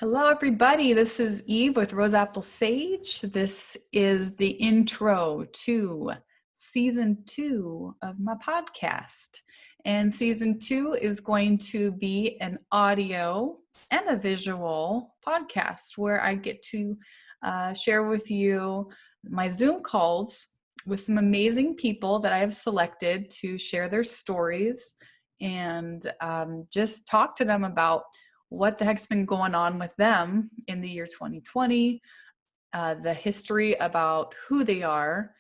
Hello, everybody. This is Eve with Rose Apple Sage. This is the intro to season 2 of my podcast. And season 2 is going to be an audio and a visual podcast where I get to share with you my Zoom calls with some amazing people that I have selected to share their stories and just talk to them about what the heck's been going on with them in the year 2020, the history about who they are,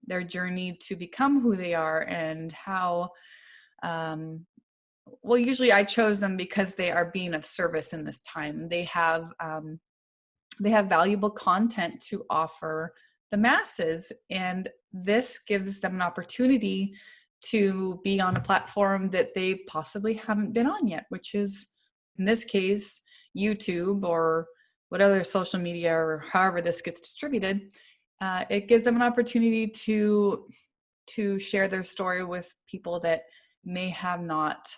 their journey to become who they are, and how, usually I chose them because they are being of service in this time. They have valuable content to offer the masses, and this gives them an opportunity to be on a platform that they possibly haven't been on yet, which is, in this case, YouTube or what other social media or however this gets distributed. It gives them an opportunity to share their story with people that may have not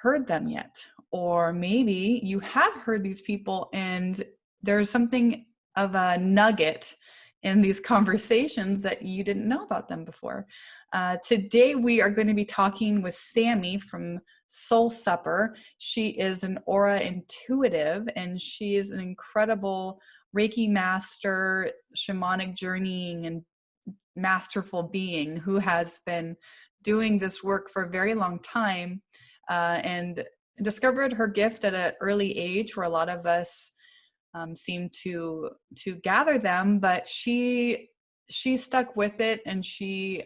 heard them yet. Or maybe you have heard these people and there's something of a nugget in these conversations that you didn't know about them before. Today we are going to be talking with Sammy from Soul Supper. She is an Aura Intuitive, and she is an incredible Reiki master, shamanic journeying, and masterful being who has been doing this work for a very long time, and discovered her gift at an early age where a lot of us seem to gather them, but she stuck with it, and she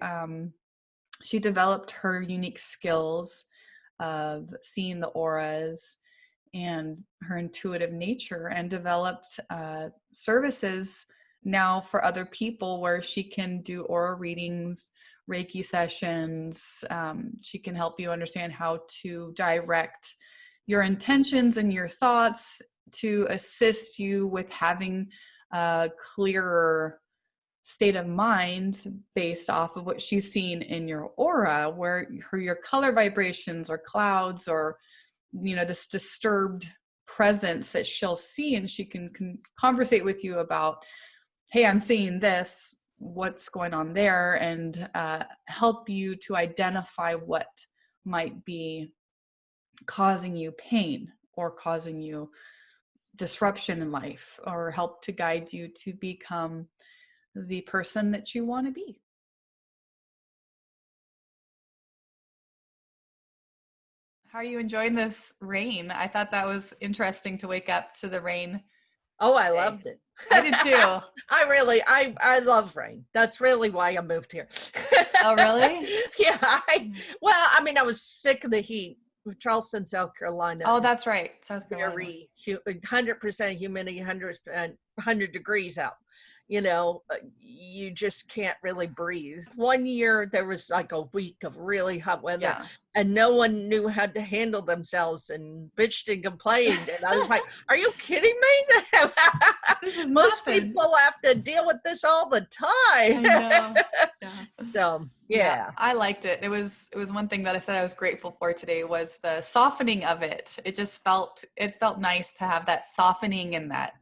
developed her unique skills of seeing the auras and her intuitive nature, and developed services now for other people where she can do aura readings, Reiki sessions. She can help you understand how to direct your intentions and your thoughts to assist you with having a clearer state of mind based off of what she's seen in your aura, where your color vibrations or clouds or, this disturbed presence that she'll see, and she can conversate with you about, hey, I'm seeing this, what's going on there, and help you to identify what might be causing you pain or causing you disruption in life, or help to guide you to become the person that you want to be. How are you enjoying this rain? I thought that was interesting to wake up to the rain. Oh, I loved it. I did too. I love rain. That's really why I moved here. Oh, really? Yeah. I was sick of the heat. Charleston, South Carolina. Oh, that's right. South Carolina. Very 100% humidity, 100 degrees out. You just can't really breathe. One year there was like a week of really hot weather, and no one knew how to handle themselves and bitched and complained. And I was like, are you kidding me? This is most people have to deal with this all the time. I know. Yeah. So yeah, I liked it. It was one thing that I said I was grateful for today was the softening of it. It just felt nice to have that softening, and that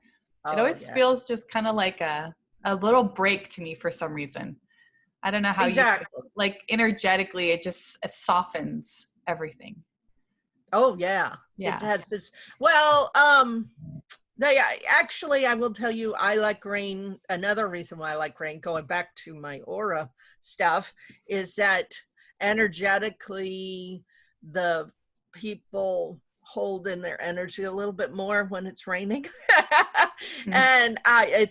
it always feels just kind of like a little break to me for some reason. I don't know how exactly. You feel. Like energetically, it softens everything. Oh yeah. It has this. Well, I will tell you, I like rain. Another reason why I like rain, going back to my aura stuff, is that energetically the people hold in their energy a little bit more when it's raining. And my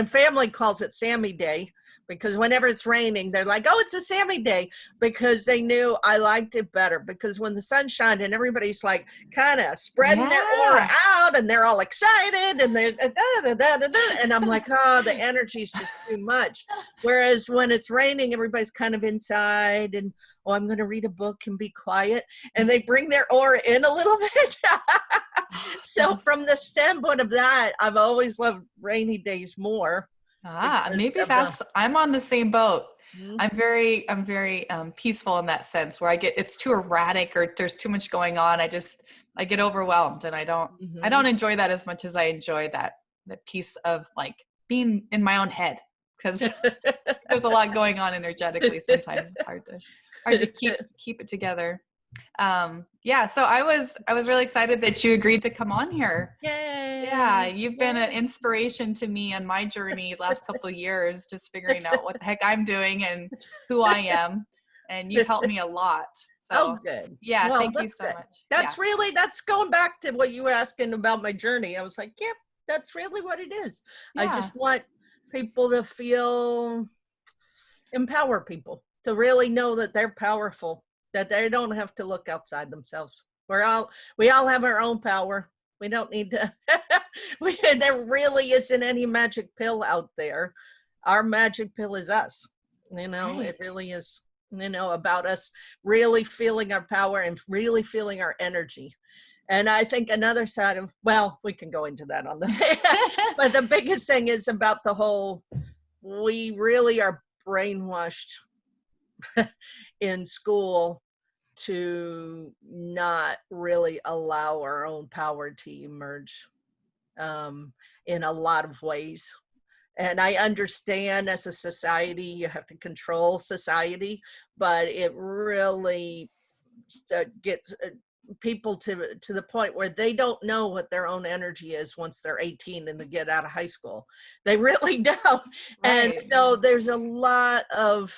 family calls it Sammy Day, because whenever it's raining, they're like, oh, it's a Sammy Day, because they knew I liked it better, because when the sun shined and everybody's like kind of spreading their aura out and they're all excited and they're and I'm like, oh, the energy's just too much. Whereas when it's raining, everybody's kind of inside and, oh, I'm going to read a book and be quiet, and they bring their aura in a little bit. So from the standpoint of that, I've always loved rainy days more. Maybe I'm on the same boat. Mhm. I'm very peaceful in that sense, where it's too erratic or there's too much going on. I get overwhelmed, and I don't Mhm. enjoy that as much as I enjoy that piece of like being in my own head, because there's a lot going on energetically. Sometimes it's hard to keep it together. Yeah, so I was really excited that you agreed to come on here. Yeah, Yay. you've been an Yay. inspiration to me on my journey last couple of years, just figuring out what the heck I'm doing and who I am. And you've helped me a lot. Oh, So good. yeah, Well, thank you that's so good. much. Yeah. That's going back to what you were asking about my journey. I was like, yep, that's really what it is. I Yeah. just want people to empower people to really know that they're powerful, that they don't have to look outside themselves. We all have our own power. We don't need to, there really isn't any magic pill out there. Our magic pill is us. It Right. really is, about us really feeling our power and really feeling our energy. And I think another side of, well, we can go into that on the, but the biggest thing is about the whole, we really are brainwashed in school to not really allow our own power to emerge um, in a lot of ways. And I understand as a society, you have to control society, but it really gets people to the point where they don't know what their own energy is once they're 18 and they get out of high school. They really don't. And Right. so there's a lot of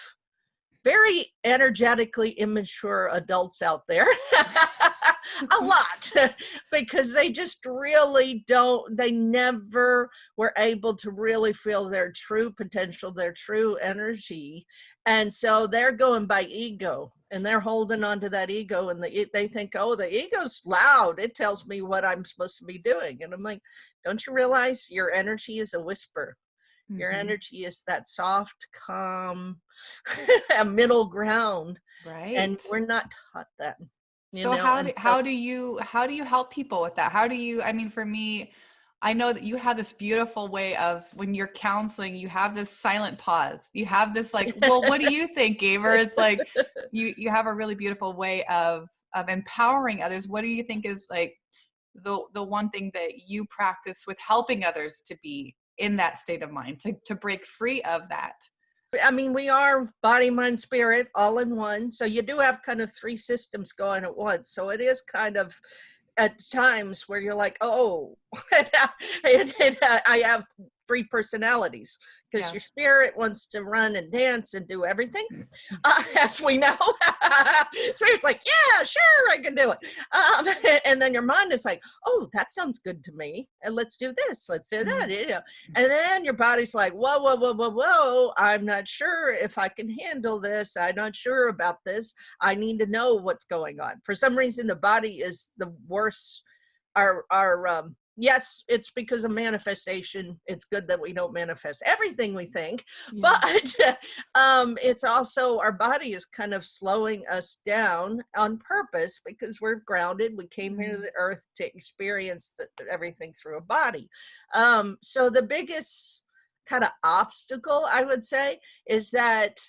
very energetically immature adults out there. A lot. Because they just really don't, they never were able to really feel their true potential, their true energy. And so they're going by ego, and they're holding on to that ego, and they think, oh, the ego's loud, it tells me what I'm supposed to be doing. And I'm like, don't you realize your energy is a whisper? Your Mm-hmm. energy is that soft, calm, a middle ground, and Right. we're not taught that, So and so how do you help people with that? How do you, I mean, for me, I know that you have this beautiful way of, when you're counseling, you have this silent pause. You have this like, well, what do you think, Gaber? It's like you have a really beautiful way of empowering others. What do you think is like the one thing that you practice with helping others to be in that state of mind, to break free of that? I mean, we are body, mind, spirit all in one. So you do have kind of three systems going at once. So it is kind of at times where you're like, oh, I have three personalities, because Yeah. your spirit wants to run and dance and do everything, as we know. Spirit's like, yeah, sure, I can do it. And then your mind is like, oh, that sounds good to me. And let's do this, let's do that. And then your body's like, whoa, whoa, whoa, whoa, whoa. I'm not sure if I can handle this. I'm not sure about this. I need to know what's going on. For some reason, the body is the worst. Yes, it's because of manifestation. It's good that we don't manifest everything we think, Yeah. but it's also, our body is kind of slowing us down on purpose, because we're grounded. We came here to the earth to experience everything through a body. So the biggest kind of obstacle, I would say, is that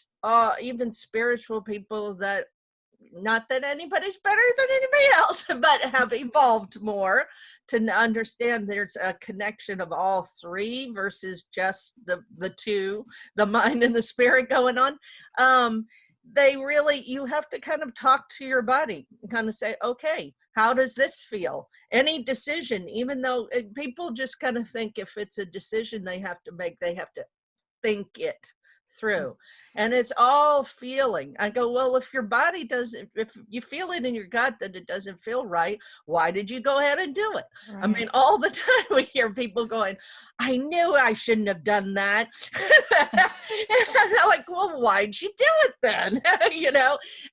even spiritual people, that not that anybody's better than anybody else, but have evolved more to understand there's a connection of all three versus just the two, the mind and the spirit going on. They really, you have to kind of talk to your body and kind of say, okay, how does this feel? Any decision, even though people just kind of think if it's a decision they have to make, they have to think it through, and it's all feeling. I go, well, if your body doesn't, if you feel it in your gut that it doesn't feel right, why did you go ahead and do it? I Right. mean, all the time we hear people going, I knew I shouldn't have done that. And I'm like, well, why'd you do it then?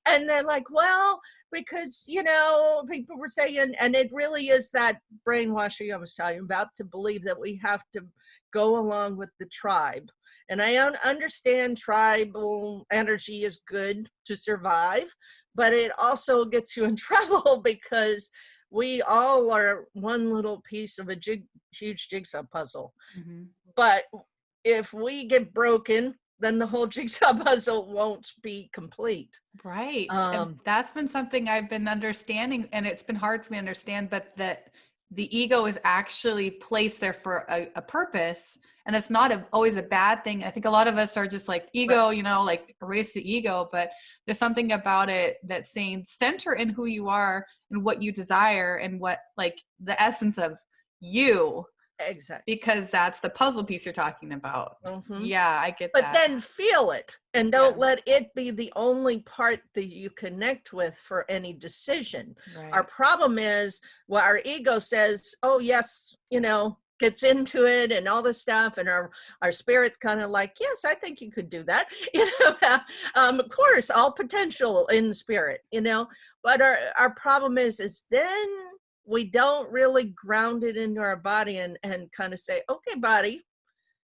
And they're like, well, because people were saying, and it really is that brainwashing I was talking about, to believe that we have to go along with the tribe. And I understand tribal energy is good to survive, but it also gets you in trouble, because we all are one little piece of a huge jigsaw puzzle. Mm-hmm. But if we get broken, then the whole jigsaw puzzle won't be complete. Right. And that's been something I've been understanding, and it's been hard for me to understand, but that the ego is actually placed there for a purpose. And that's not always a bad thing. I think a lot of us are just like ego, you know, like erase the ego, but there's something about it that's saying center in who you are and what you desire and what, like, the essence of you. Exactly. Because that's the puzzle piece you're talking about. Yeah, I get But that. then feel it, and don't let it be the only part that you connect with for any decision. Right. Our problem is, well, our ego says, oh yes, you know, gets into it and all this stuff, and our spirit's kind of like, yes, I think you could do that. You know, of course, all potential in spirit, you know, but our problem is then we don't really ground it into our body and kind of say, okay, body,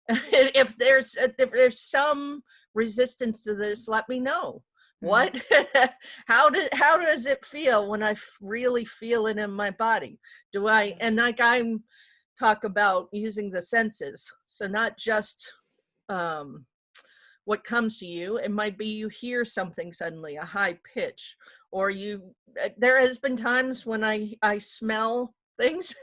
if there's some resistance to this, let me know. What, how does it feel when I really feel it in my body? Do I, and like I'm talk about using the senses. So not just what comes to you. It might be you hear something suddenly, a high pitch, or there has been times when I smell things,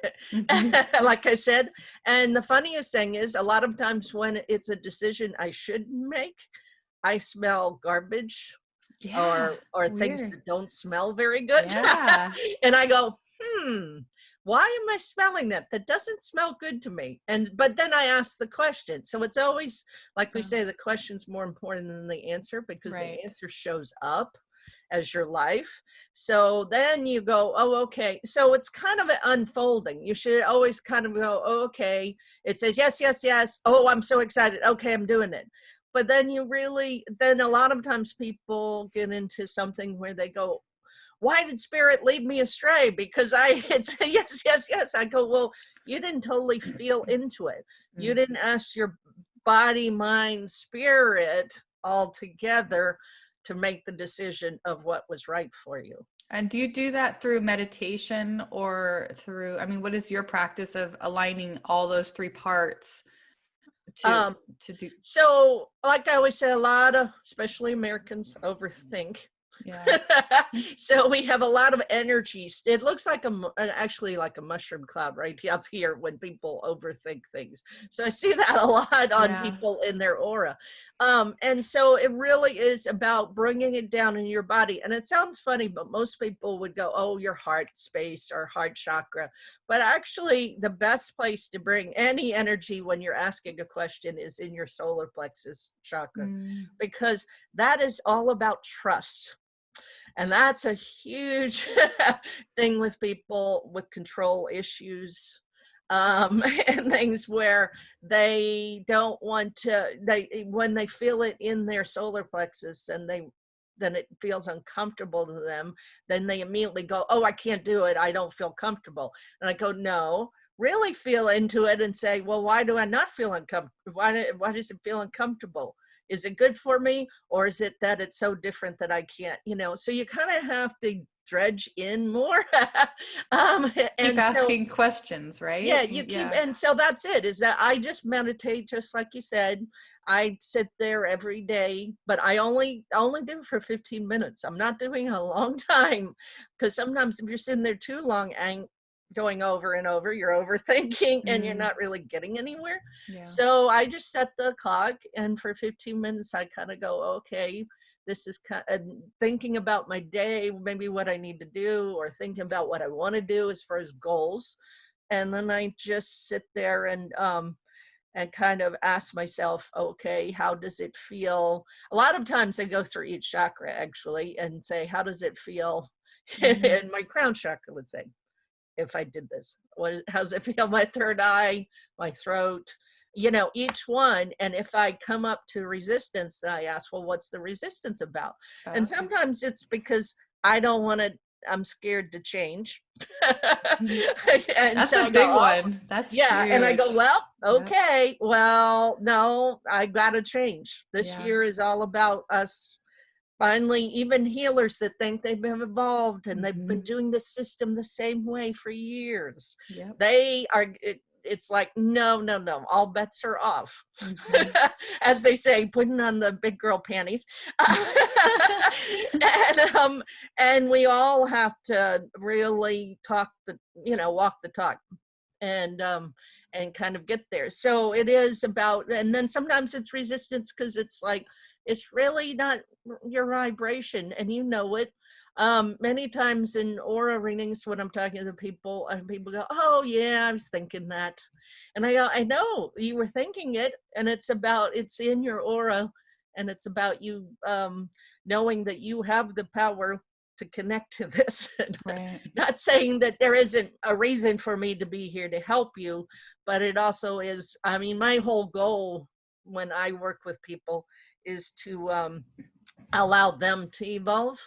like I said. And the funniest thing is, a lot of times when it's a decision I shouldn't make, I smell garbage or things that don't smell very good. And I go, why am I smelling that? That doesn't smell good to me. But then I ask the question. So it's always, like we say, the question's more important than the answer, because the answer shows up as your life. So then you go, oh, okay. So it's kind of an unfolding. You should always kind of go, oh, okay. It says, yes, yes, yes. Oh, I'm so excited. Okay, I'm doing it. But then then a lot of times people get into something where they go, why did spirit lead me astray? Because it's yes, yes, yes. I go, well, you didn't totally feel into it. You didn't ask your body, mind, spirit all together to make the decision of what was right for you. And do you do that through meditation or through, I mean, what is your practice of aligning all those three parts to do? So like I always say, a lot of, especially Americans, overthink. So we have a lot of energies. It looks like actually like a mushroom cloud right up here when people overthink things. So I see that a lot on people in their aura. And so it really is about bringing it down in your body. And it sounds funny, but most people would go, oh, your heart space or heart chakra. But actually the best place to bring any energy when you're asking a question is in your solar plexus chakra, because that is all about trust. And that's a huge thing with people with control issues, and things where they don't want to, when they feel it in their solar plexus and then it feels uncomfortable to them, then they immediately go, oh, I can't do it. I don't feel comfortable. And I go, no, really feel into it and say, well, why do I not feel uncomfortable? Why does it feel uncomfortable? Is it good for me? Or is it that it's so different that I can't, you know? So you kind of have to dredge in more. Keep asking questions, right? Yeah, and so that's it, is that I just meditate, just like you said. I sit there every day, but I only do it for 15 minutes. I'm not doing a long time, because sometimes if you're sitting there too long and going over and over, you're overthinking and you're not really getting anywhere. So I just set the clock, and for 15 minutes I kind of go, okay, this is kind of thinking about my day, maybe what I need to do, or thinking about what I want to do as far as goals. And then I just sit there and kind of ask myself, okay, how does it feel? A lot of times I go through each chakra actually and say, how does it feel? And my crown chakra would say, if I did this, how's it feel? My third eye, my throat, you know, each one. And if I come up to resistance, then I ask, well, what's the resistance about? And sometimes it's because I don't want to, I'm scared to change. And that's so a big one. That's huge. And I go, well, okay, well, no, I gotta change. This year is all about us. Finally, even healers that think they've been evolved and they've been doing the system the same way for years. They are, it's like, no, all bets are off. Mhm. As they say, putting on the big girl panties. And we all have to really walk the talk, and kind of get there. So it is about, and then sometimes it's resistance because it's like, it's really not your vibration, and you know it. Many times in aura readings, when I'm talking to people, and people go, oh yeah, I was thinking that. And I go, I know you were thinking it, and it's in your aura, and it's about you knowing that you have the power to connect to this. Right. Not saying that there isn't a reason for me to be here to help you, but it also is, I mean, my whole goal when I work with people is to allow them to evolve.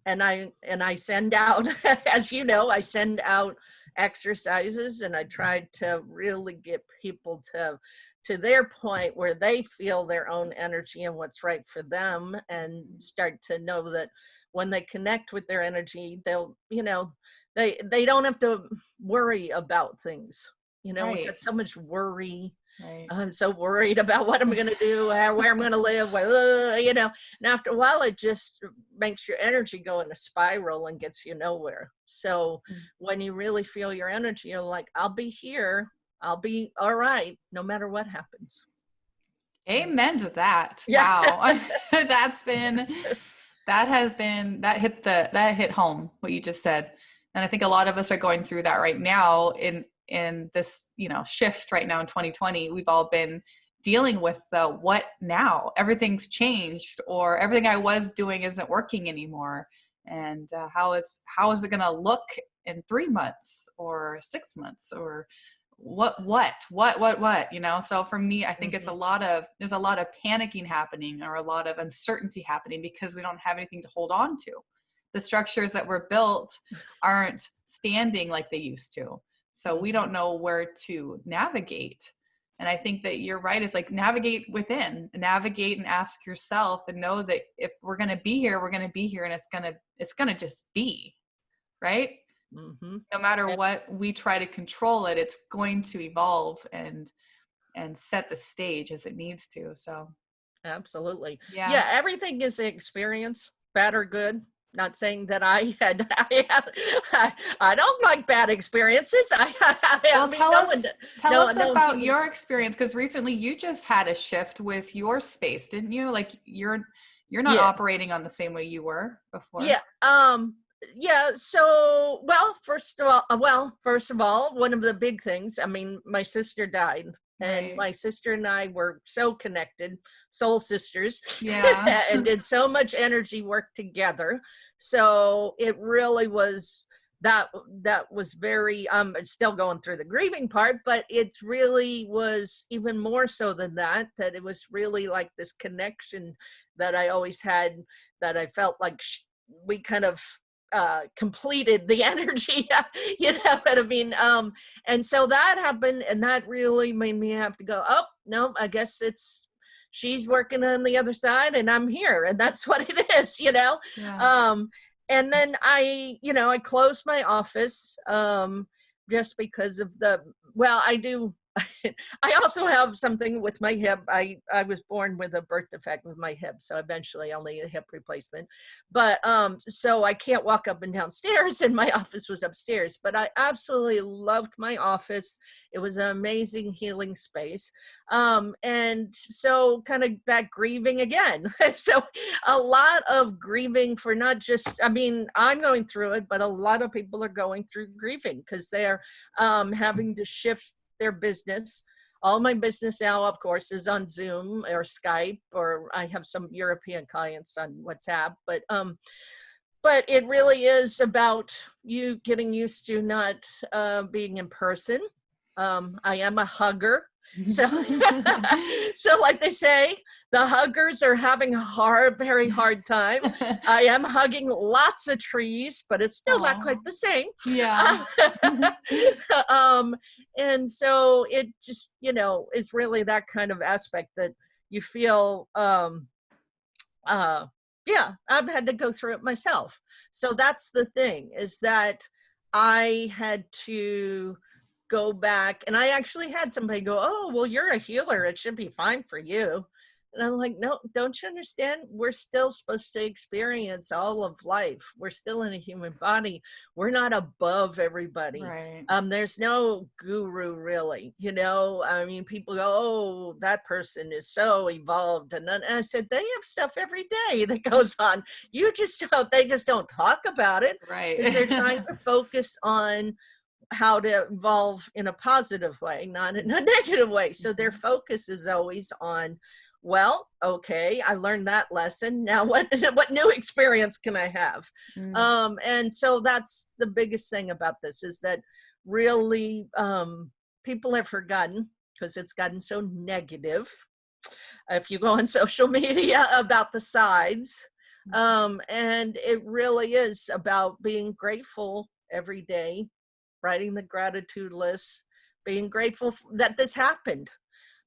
And I send out, as you know, I send out exercises, and I try to really get people to their point where they feel their own energy and what's right for them, and start to know that when they connect with their energy, they'll, they don't have to worry about things. We Right. got so much worry. Right. I'm so worried about what I'm going to do, where I'm going to live, and after a while, it just makes your energy go in a spiral and gets you nowhere. So when you really feel your energy, you're like, I'll be here. I'll be all right, no matter what happens. Amen to that. Yeah. Wow. that hit home, what you just said. And I think a lot of us are going through that right now in this, shift right now in 2020. We've all been dealing with the what now? Everything's changed, or everything I was doing isn't working anymore. And how is it going to look in 3 months or 6 months, or what, so for me, I think there's a lot of panicking happening, or a lot of uncertainty happening, because we don't have anything to hold on to. The structures that were built aren't standing like they used to. So we don't know where to navigate. And I think that you're right. It's like navigate within, navigate and ask yourself, and know that if we're going to be here, we're going to be here, and it's going to just be, right? Mm-hmm. No matter what we try to control it, it's going to evolve and set the stage as it needs to. So absolutely. Yeah, everything is an experience, bad or good. Not saying that I don't like bad experiences. Tell us about your experience, because recently you just had a shift with your space, didn't you? Like you're not operating on the same way you were before. Yeah. So, first of all, one of the big things, I mean, my sister died, and my sister and I were so connected, soul sisters, and did so much energy work together. So it really was, that was very, still going through the grieving part, but it really was even more so than that it was really like this connection that I always had, that I felt like we kind of completed the energy, you know what I mean? And so that happened, and that really made me have to go, oh, no, I guess she's working on the other side and I'm here, and that's what it is, and then I closed my office, just because of I do. I also have something with my hip. I was born with a birth defect with my hip, so eventually I'll need a hip replacement. But so I can't walk up and down stairs, and my office was upstairs. But I absolutely loved my office. It was an amazing healing space. And so kind of that grieving again. So a lot of grieving for not just, I mean, I'm going through it, but a lot of people are going through grieving because they're having to shift their business. All my business now, of course, is on Zoom or Skype, or I have some European clients on WhatsApp, but it really is about you getting used to not being in person. I am a hugger. So, so like they say, the huggers are having a very hard time. I am hugging lots of trees, but it's still not quite the same. Yeah. And so it just, is really that kind of aspect that you feel, I've had to go through it myself. So that's the thing, is that I had to go back, and I actually had somebody go, oh, well, you're a healer, it should be fine for you. And I'm like, no, don't you understand? We're still supposed to experience all of life. We're still in a human body. We're not above everybody. Right. There's no guru, really. You know, I mean, people go, oh, that person is so evolved. And then I said, they have stuff every day that goes on. You just don't, they just don't talk about it. Right. Because they're trying to focus on how to evolve in a positive way, not in a negative way. So their focus is always on, well, okay, I learned that lesson. Now what new experience can I have? And so that's the biggest thing about this, is that really people have forgotten, because it's gotten so negative. If you go on social media about the sides, and it really is about being grateful every day, writing the gratitude list, being grateful that this happened,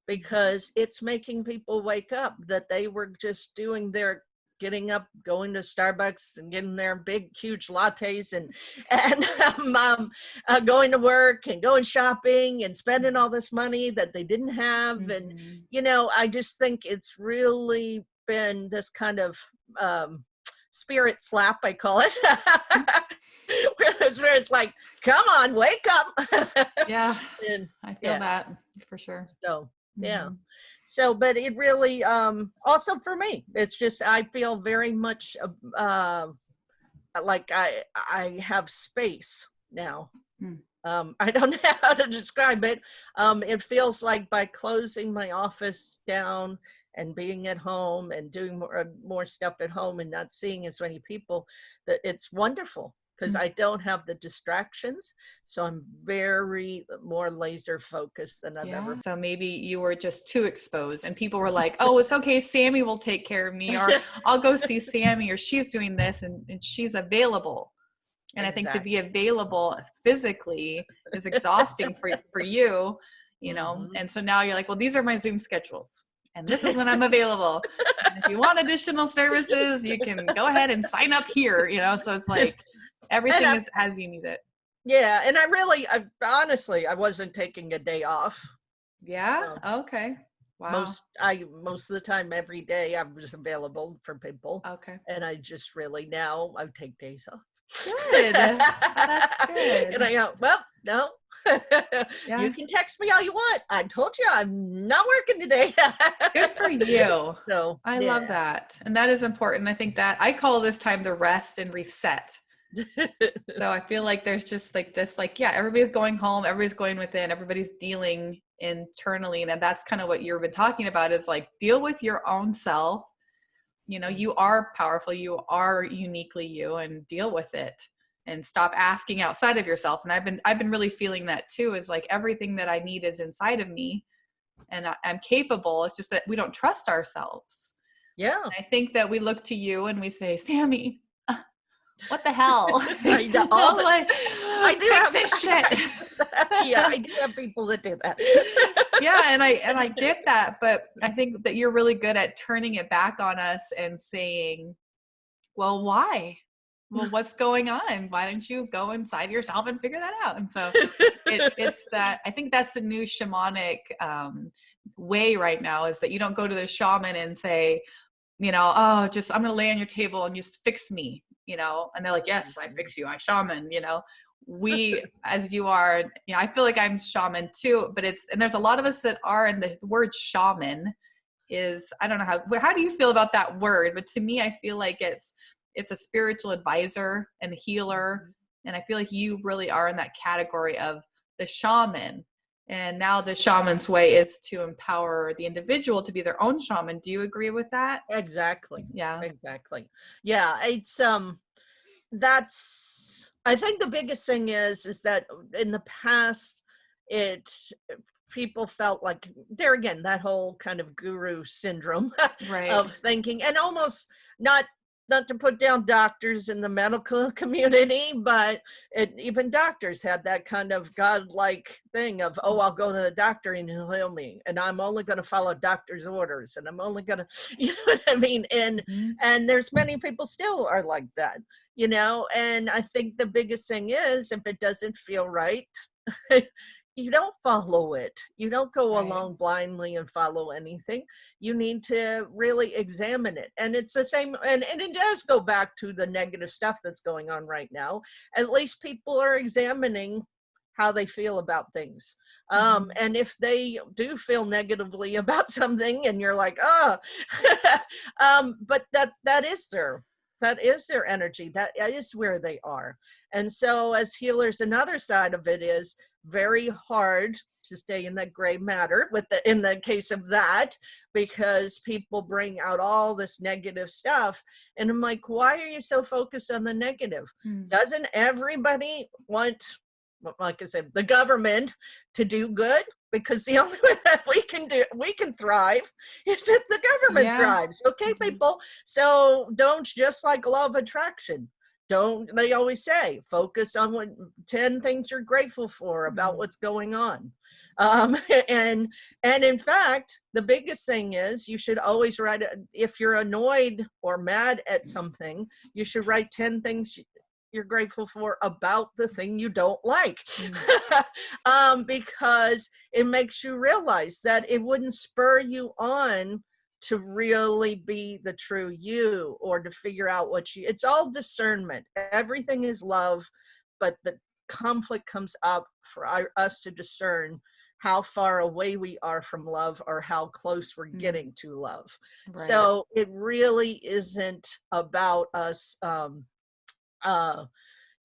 because it's making people wake up, that they were just doing their getting up, going to Starbucks and getting their big, huge lattes and going to work and going shopping and spending all this money that they didn't have. And, you know, I just think it's really been this kind of spirit slap, I call it, where it's like, come on, wake up. Yeah, and, I feel that for sure. So, yeah. So, but it really, also for me, it's just, I feel very much like I have space now. I don't know how to describe it. It feels like by closing my office down and being at home and doing more stuff at home and not seeing as many people, that it's wonderful, because I don't have the distractions. So I'm very more laser focused than I've ever been. So maybe you were just too exposed and people were like, oh, it's okay, Sammy will take care of me, or I'll go see Sammy, or she's doing this and she's available. And I think to be available physically is exhausting for you, you know? And so now you're like, well, these are my Zoom schedules, and this is when I'm available. And if you want additional services, you can go ahead and sign up here, you know? So it's like, everything is as you need it. Yeah. And I honestly, I wasn't taking a day off. Yeah. Okay. Wow. Most of the time, every day, I was available for people. Okay. And I just really, now I take days off. Good. That's good. And I go, well, no, you can text me all you want. I told you I'm not working today. Good for you. So I love that. And that is important. I think that I call this time the rest and reset. So I feel like there's just like this, like, yeah, everybody's going home, everybody's going within, everybody's dealing internally. And that's kind of what you've been talking about, is like, deal with your own self. You know, you are powerful, you are uniquely you, and deal with it and stop asking outside of yourself. And I've been really feeling that too, is like, everything that I need is inside of me and I'm capable. It's just that we don't trust ourselves. Yeah. And I think that we look to you and we say, Sammy, what the hell? I know. I do have this shit. Yeah, I do have people that do that. Yeah, and I get that, but I think that you're really good at turning it back on us and saying, well, why? Well, what's going on? Why don't you go inside yourself and figure that out? And so it's that, I think that's the new shamanic way right now, is that you don't go to the shaman and say, you know, oh, just, I'm going to lay on your table and just fix me, you know? And they're like, yes, I fix you. I'm shaman, you know? We, as you are, you know, I feel like I'm shaman too, but and there's a lot of us that are, and the word shaman is, I don't know how do you feel about that word? But to me, I feel like it's a spiritual advisor and healer. And I feel like you really are in that category of the shaman. And now the shaman's way is to empower the individual to be their own shaman. Do you agree with that? Exactly. Yeah. Exactly. Yeah. It's, that's, I think the biggest thing is that in the past, people felt like, there again, that whole kind of guru syndrome of thinking, and almost not to put down doctors in the medical community, but even doctors had that kind of godlike thing of, oh, I'll go to the doctor and he'll heal me, and I'm only going to follow doctor's orders, and I'm only going to, you know what I mean? And there's many people still are like that, you know? And I think the biggest thing is, if it doesn't feel right, you don't follow it. You don't go Right. along blindly and follow anything. You need to really examine it. And it's the same, and it does go back to the negative stuff that's going on right now. At least people are examining how they feel about things. And if they do feel negatively about something and you're like, oh, but that is their energy. That is where they are. And so as healers, another side of it is very hard to stay in that gray matter in the case of that, because people bring out all this negative stuff. And I'm like, why are you so focused on the negative? Doesn't everybody want, like I said, the government to do good? Because the only way that we can thrive is if the government thrives. Okay, people. So don't, just like law of attraction, don't, they always say, focus on 10 things you're grateful for about what's going on. And in fact, the biggest thing is you should always write, if you're annoyed or mad at something, you should write 10 things you're grateful for about the thing you don't like. Because it makes you realize that it wouldn't spur you on to really be the true you, or to figure out it's all discernment. Everything is love, but the conflict comes up for us to discern how far away we are from love, or how close we're getting to love. Right. So it really isn't about us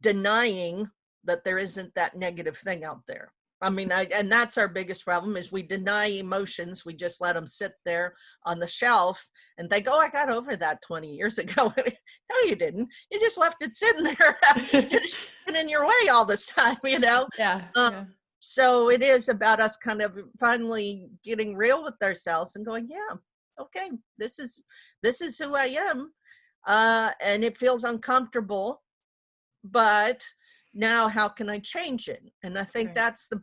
denying that there isn't that negative thing out there. I mean, and that's our biggest problem, is we deny emotions. We just let them sit there on the shelf and think, oh, I got over that 20 years ago. No, you didn't. You just left it sitting there. You're just in your way all this time, you know? Yeah. So it is about us kind of finally getting real with ourselves and going, yeah, okay, this is who I am. And it feels uncomfortable, but now how can I change it? And I think that's the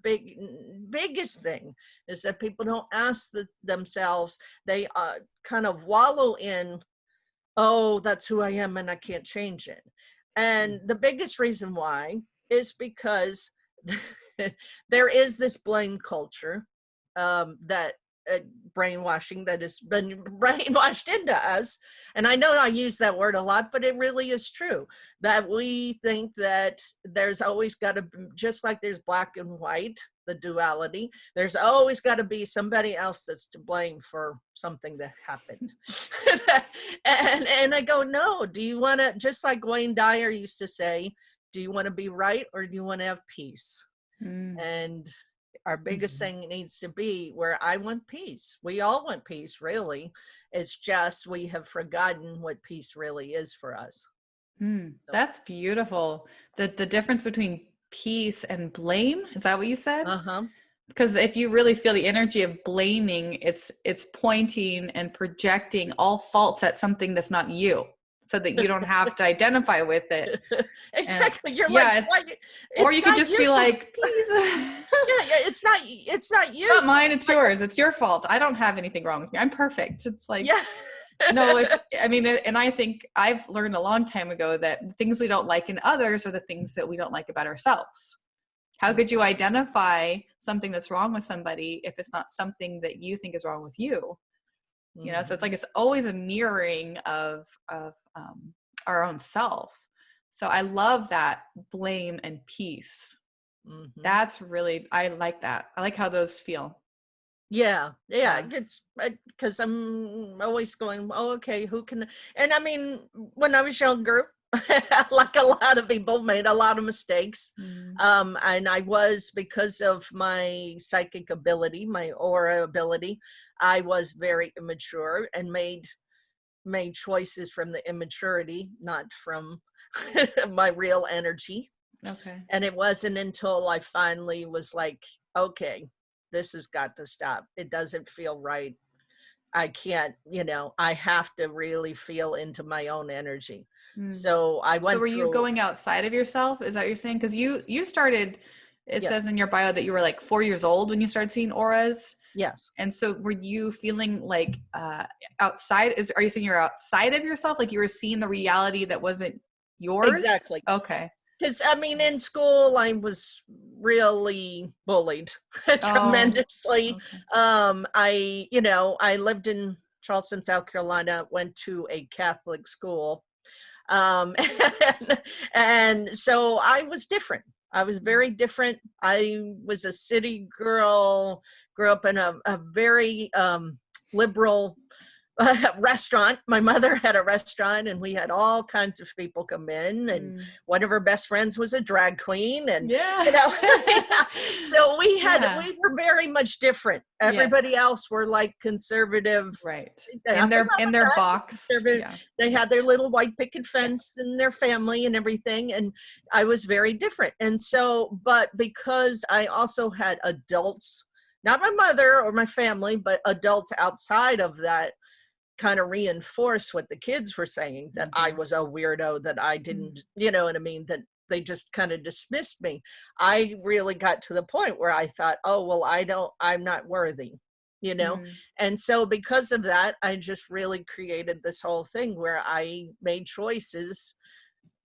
biggest thing, is that people don't ask themselves. They kind of wallow in, oh, that's who I am and I can't change it. And the biggest reason why is because there is this blame culture, that brainwashing that has been brainwashed into us. And I know I use that word a lot, but it really is true, that we think that there's always got to be, just like there's black and white, the duality, there's always got to be somebody else that's to blame for something that happened. and I go, no, do you want to, just like Wayne Dyer used to say, do you want to be right, or do you want to have peace? And our biggest thing needs to be where I want peace. We all want peace, really. It's just we have forgotten what peace really is for us. That's beautiful. The difference between peace and blame, is that what you said? Because if you really feel the energy of blaming, it's pointing and projecting all faults at something that's not you, so that you don't have to identify with it. Exactly. And, you're like, or you could just be like, please. It's not you. It's not mine, it's yours. It's your fault. I don't have anything wrong with me. I'm perfect. It's like, no, and I think I've learned a long time ago that the things we don't like in others are the things that we don't like about ourselves. How could you identify something that's wrong with somebody if it's not something that you think is wrong with you? You know, so it's like, it's always a mirroring of our own self. So I love that, blame and peace. That's really, I like that. I like how those feel. Yeah. It's because I'm always going, oh, okay, who can, and I mean, when I was younger, like a lot of people, made a lot of mistakes. And I was, because of my psychic ability, my aura ability, I was very immature and made choices from the immaturity, not from my real energy. Okay. And it wasn't until I finally was like, okay, this has got to stop. It doesn't feel right. I can't, I have to really feel into my own energy. So I went. So were you going outside of yourself? Is that what you're saying? Because you started, it says in your bio that you were like 4 years old when you started seeing auras. Yes. And so were you feeling like outside? Are you saying you're outside of yourself? Like you were seeing the reality that wasn't yours? Exactly. Okay. Because I mean, in school, I was really bullied Oh, tremendously. okay. I lived in Charleston, South Carolina, went to a Catholic school, and, and so I was different. I was very different. I was a city girl, grew up in a very liberal restaurant. My mother had a restaurant, and we had all kinds of people come in, and Mm. one of her best friends was a drag queen, and Yeah. you know so Yeah. we were very much different. Yeah. Everybody else were like conservative. Right. In Nothing wrong in with their that. box. Conservative. Yeah. They had their little white picket Yeah. fence and their family and everything, and I was very different. And so, but because I also had adults, not my mother or my family, but adults outside of that, kind of reinforce what the kids were saying, that I Mhm. was a weirdo, that I Mm. didn't, you know what I mean, that they just kind of dismissed me. I really got to the point where I thought, oh, well, I'm not worthy, you know? Mm. And so because of that, I just really created this whole thing where I made choices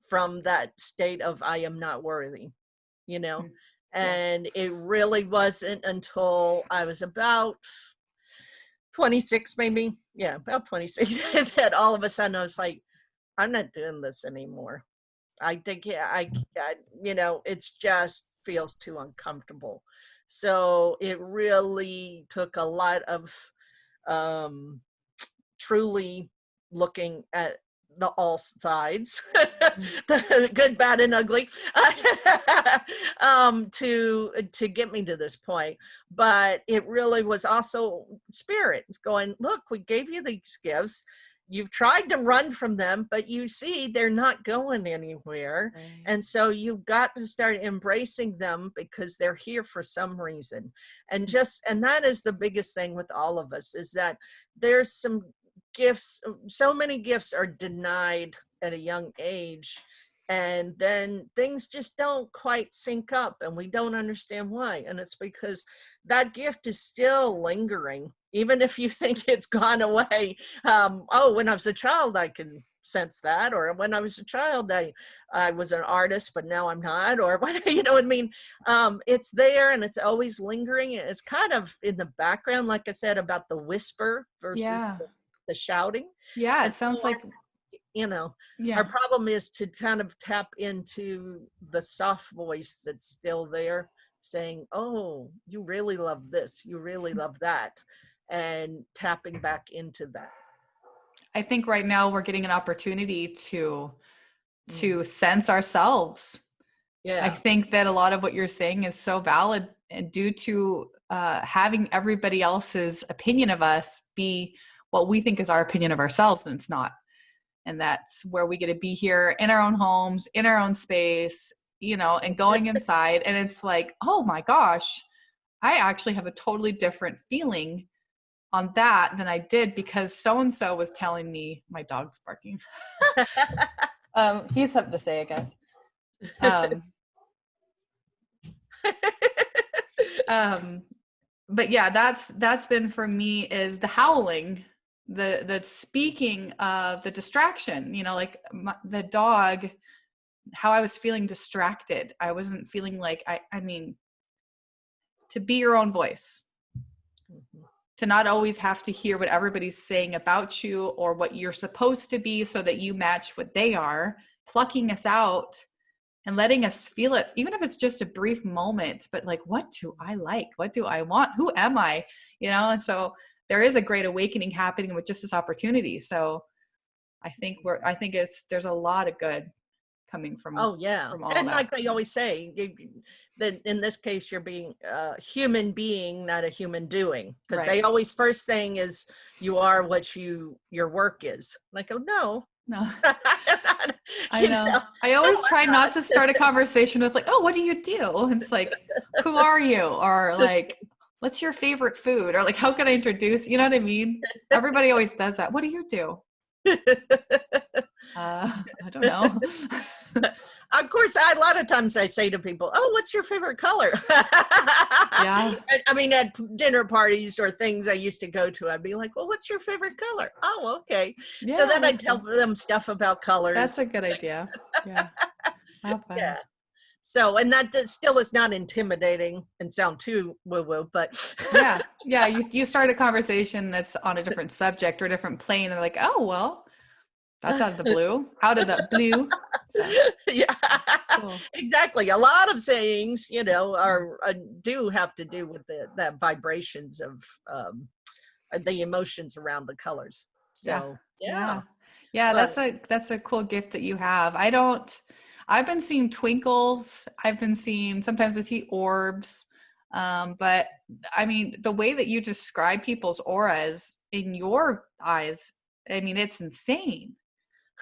from that state of I am not worthy, you know? Mm. Yeah. And it really wasn't until I was about 26, maybe. Yeah, about 26. That all of a sudden I was like, I'm not doing this anymore. I think, yeah, it's just feels too uncomfortable. So it really took a lot of um, truly looking at the all sides, Mm. the good, bad, and ugly, to get me to this point. But it really was also spirit going, look, we gave you these gifts. You've tried to run from them, but you see they're not going anywhere. Right. And so you've got to start embracing them because they're here for some reason. Mm. And that is the biggest thing with all of us, is that there's some gifts, so many gifts are denied at a young age, and then things just don't quite sync up, and we don't understand why. And it's because that gift is still lingering, even if you think it's gone away. Oh, when I was a child, I can sense that, or when I was a child, I was an artist, but now I'm not, or what, you know what I mean? It's there, and it's always lingering, and it's kind of in the background, like I said, about the whisper versus Yeah. the shouting. Yeah. And It sounds so, like, you know, our yeah. problem is to kind of tap into the soft voice that's still there, saying, oh, you really love this, you really love that, and tapping back into that. I think right now we're getting an opportunity to Mm. sense ourselves. I Yeah. think that a lot of what you're saying is so valid, and due to having everybody else's opinion of us be what we think is our opinion of ourselves, and it's not. And that's where we get to be here in our own homes, in our own space, and going inside. And it's like, oh my gosh, I actually have a totally different feeling on that than I did because so-and-so was telling me. My dog's barking. He's something to say, I guess. But yeah, that's been for me is the howling, the speaking of the distraction, like the dog, how I was feeling distracted. I wasn't feeling like, I mean, to be your own voice, Mhm. to not always have to hear what everybody's saying about you or what you're supposed to be so that you match what they are, plucking us out and letting us feel it, even if it's just a brief moment, but like, what do I like? What do I want? Who am I? And so there is a great awakening happening with just this opportunity. So I think there's a lot of good coming Oh yeah, from all and that. like I always say, that in this case you're being a human being, not a human doing, because they Right. always first thing is you are what your work is. Like, oh no, No, I you know. know, I no, always try I'm not not. to start a conversation with like, oh, what do you do? And it's like, who are you? Or like, what's your favorite food? Or like, how can I introduce, you know what I mean? Everybody always does that. What do you do? I don't know. Of course, a lot of times I say to people, "Oh, what's your favorite color?" Yeah. I mean, at dinner parties or things I used to go to, I'd be like, "Well, what's your favorite color?" Oh, okay. So Yeah, then that's I'd tell good. them stuff about colors. That's a good idea. Yeah. How Yeah. fun. So, and still is not intimidating and sound too woo-woo, but Yeah. Yeah. You start a conversation that's on a different subject or a different plane and like, oh, well, that's out of the blue. Out of the blue. So yeah, cool. exactly. A lot of sayings, are do have to do with the vibrations of the emotions around the colors. Yeah. So, yeah, Yeah. Yeah. but That's a cool gift that you have. I've been seeing twinkles. I've been seeing, sometimes I see orbs. But I mean, the way that you describe people's auras in your eyes, I mean, it's insane.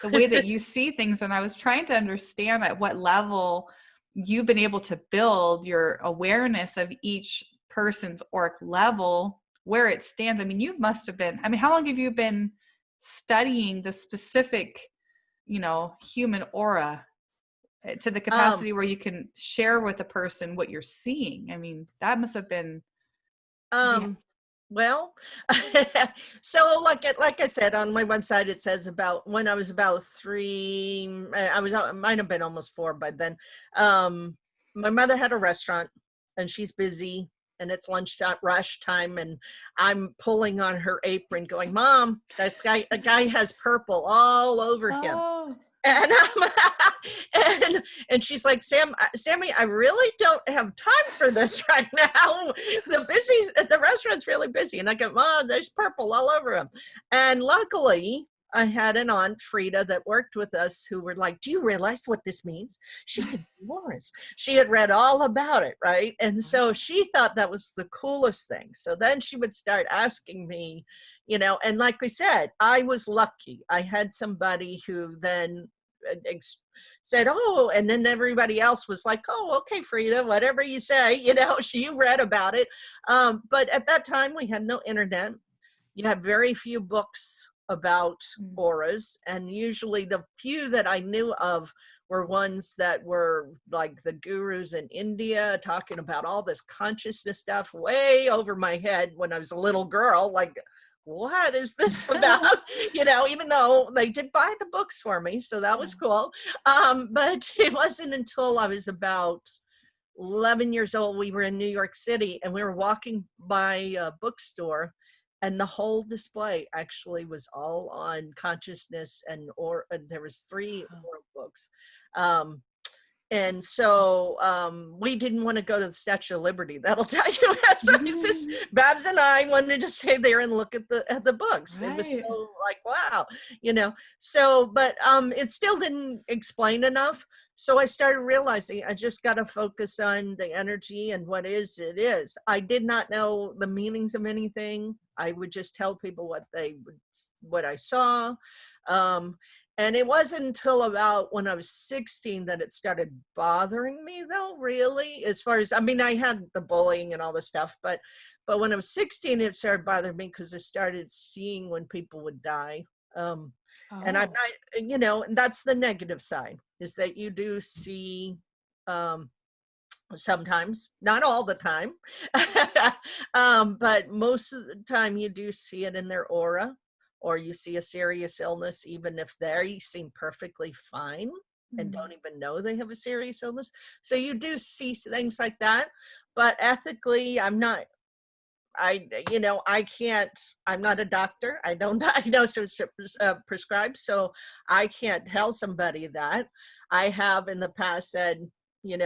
The way that you see things. And I was trying to understand at what level you've been able to build your awareness of each person's auric level, where it stands. I mean, you must have been, I mean, how long have you been studying the specific, human aura to the um capacity where you can share with a person what you're seeing? I mean, that must have been, yeah. um well, so like I said on my website, it says about when I was about 3, I was might have been almost 4 by then. My mother had a restaurant, and she's busy, and it's lunchtime rush time, and I'm pulling on her apron going, Mom, a guy has purple all over him. Oh, And and she's like, Sammy, I really don't have time for this right now. The restaurant's really busy. And I go, Mom, there's purple all over him. And luckily, I had an aunt, Frida, that worked with us, who were like, do you realize what this means? She can do Morris. She had read all about it, right? And so she thought that was the coolest thing. So then she would start asking me, and like we said, I was lucky. I had somebody who then said, oh, and then everybody else was like, oh, okay, Frida, whatever you say, you read about it. But at that time, we had no internet. You had very few books about auras, and usually the few that I knew of were ones that were like the gurus in India talking about all this consciousness stuff way over my head when I was a little girl, like, what is this about? Even though they did buy the books for me, so that was cool. But it wasn't until I was about 11 years old, we were in New York City, and we were walking by a bookstore, and the whole display actually was all on consciousness, and there was 3 oral books. And so we didn't want to go to the Statue of Liberty. That'll tell you. Babs and I wanted to stay there and look at the books. Right. It was so like, wow, So, but it still didn't explain enough. So I started realizing I just got to focus on the energy, and what is, it is. I did not know the meanings of anything. I would just tell people what I saw. And it wasn't until about when I was 16 that it started bothering me, though, really, as far as, I mean, I had the bullying and all this stuff, but when I was 16, it started bothering me because I started seeing when people would die. And I'm not, and that's the negative side, is that you do see sometimes, not all the time, but most of the time you do see it in their aura, or you see a serious illness, even if they seem perfectly fine and don't even know they have a serious illness. So you do see things like that, but ethically, I'm not a doctor. I don't diagnose or prescribe, so I can't tell somebody that. I have in the past said, you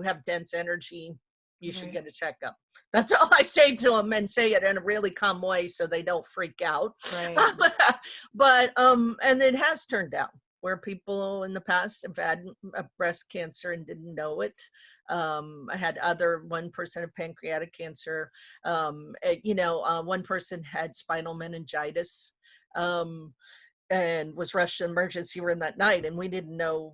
have dense energy, you should get a checkup. That's all I say to them, and say it in a really calm way so they don't freak out. Right. But and it has turned out where people in the past have had breast cancer and didn't know it. I had one person had pancreatic cancer. One person had spinal meningitis and was rushed to emergency room that night, and we didn't know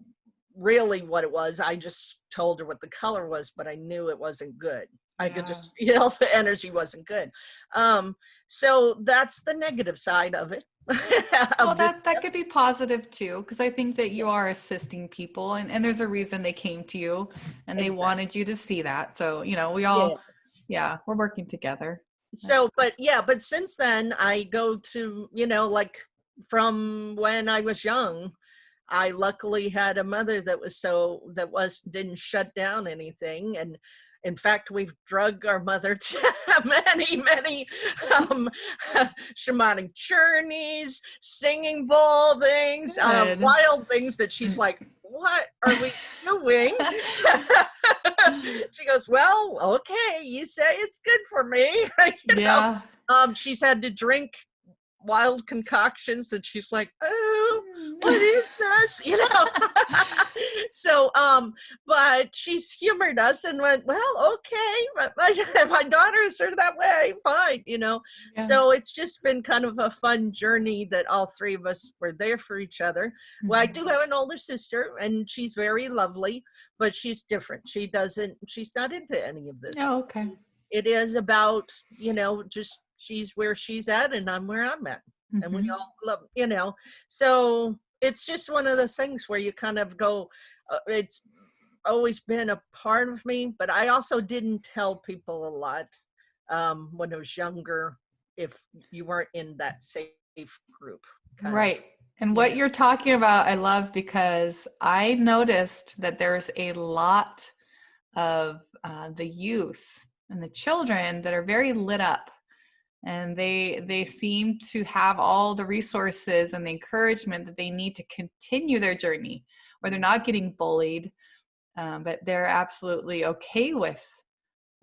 really what it was. I just told her what the color was, but I knew it wasn't good. I could just, the energy wasn't good. So that's the negative side of it. Well, that could be positive too, because I think that you are assisting people, and there's a reason they came to you, and they wanted you to see that. So, we all, we're working together. So, but since then I go to, like from when I was young, I luckily had a mother that didn't shut down anything. And in fact, we've drug our mother to many um, shamanic journeys, singing bowl things, Good. wild things that she's like, what are we doing? She goes, well, okay, you say it's good for me. Yeah. She's had to drink wild concoctions that she's like, oh, what is this? So but she's humored us and went, well, okay, but my daughters are that way, fine. Yeah. So it's just been kind of a fun journey that all three of us were there for each other. Well, I do have an older sister and she's very lovely, but she's different. She's not into any of this. Oh, okay. It is about, just she's where she's at and I'm where I'm at. And we all love, so it's just one of those things where you kind of go, it's always been a part of me, but I also didn't tell people a lot when I was younger, if you weren't in that safe group. Right. And what you're talking about, I love, because I noticed that there's a lot of the youth and the children that are very lit up, and they seem to have all the resources and the encouragement that they need to continue their journey, where they're not getting bullied, but they're absolutely okay with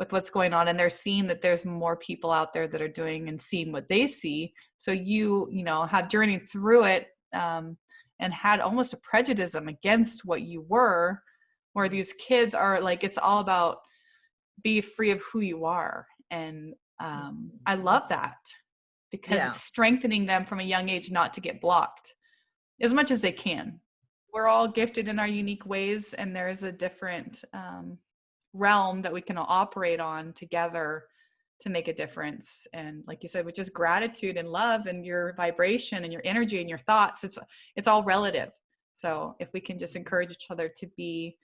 what's going on, and they're seeing that there's more people out there that are doing and seeing what they see. So you have journeyed through it, and had almost a prejudice against what you were, where these kids are like, it's all about be free of who you are. And I love that, because it's strengthening them from a young age not to get blocked as much as they can. We're all gifted in our unique ways, and there's a different realm that we can all operate on together to make a difference. And like you said, with just gratitude and love and your vibration and your energy and your thoughts, it's all relative. So if we can just encourage each other to be,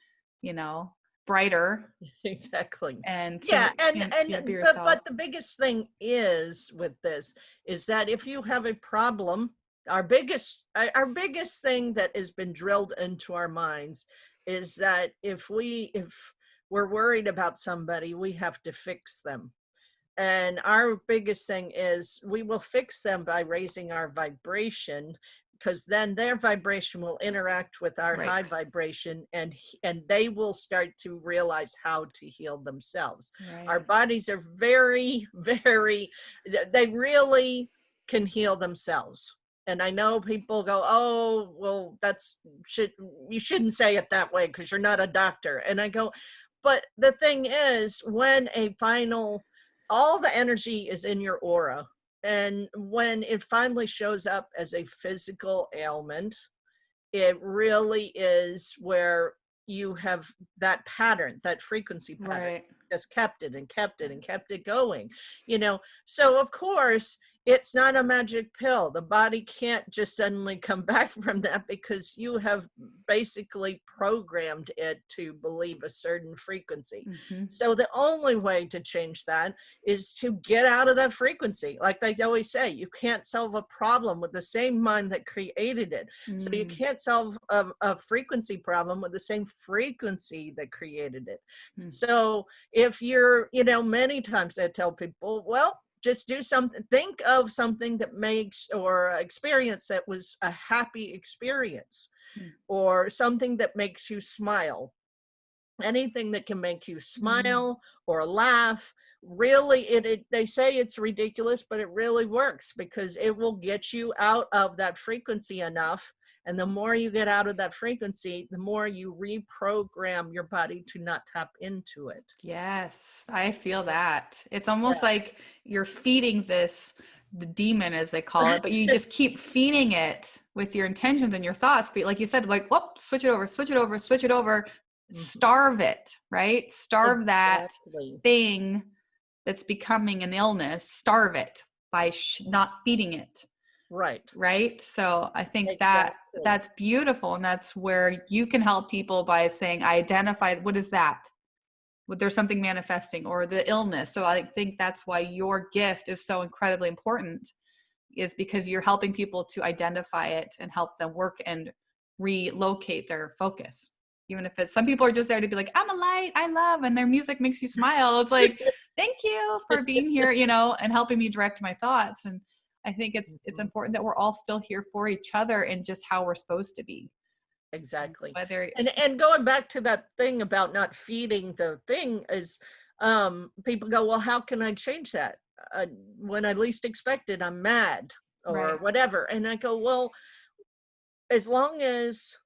brighter. Exactly. And be yourself. But the biggest thing is with this is that if you have a problem, our biggest thing that has been drilled into our minds is that if we're worried about somebody, we have to fix them. And our biggest thing is we will fix them by raising our vibration, because then their vibration will interact with our high vibration, and they will start to realize how to heal themselves. Right. Our bodies are very, very, they really can heal themselves. And I know people go, oh, well, you shouldn't say it that way because you're not a doctor. And I go, but the thing is, when all the energy is in your aura, and when it finally shows up as a physical ailment, it really is where you have that pattern, that frequency pattern, just kept it and kept it and kept it going, So of course, it's not a magic pill. The body can't just suddenly come back from that, because you have basically programmed it to believe a certain frequency. So the only way to change that is to get out of that frequency. Like they always say, you can't solve a problem with the same mind that created it. So you can't solve a frequency problem with the same frequency that created it. So if you're, many times I tell people, well, just do something, think of something that makes, or experience that was a happy experience, or something that makes you smile. Anything that can make you smile or laugh, really, they say it's ridiculous, but it really works, because it will get you out of that frequency enough. And the more you get out of that frequency, the more you reprogram your body to not tap into it. Yes, I feel that. It's almost like you're feeding the demon, as they call it, but you just keep feeding it with your intentions and your thoughts. But like you said, like, whoop, switch it over, starve it, right? Starve that thing that's becoming an illness, starve it by not feeding it. Right. So I think that's beautiful. And that's where you can help people by saying, I identify, what is that? There's something manifesting, or the illness. So I think that's why your gift is so incredibly important, is because you're helping people to identify it and help them work relocate their focus. Even if it's, some people are just there to be like, I'm a light, I love, and their music makes you smile. It's like, thank you for being here, you know, and helping me direct my thoughts. And I think it's important that we're all still here for each other and just how we're supposed to be. Exactly. Whether, And going back to that thing about not feeding the thing is, people go, well, how can I change that? When I least expected, I'm mad or right. whatever. And I go, well, as long as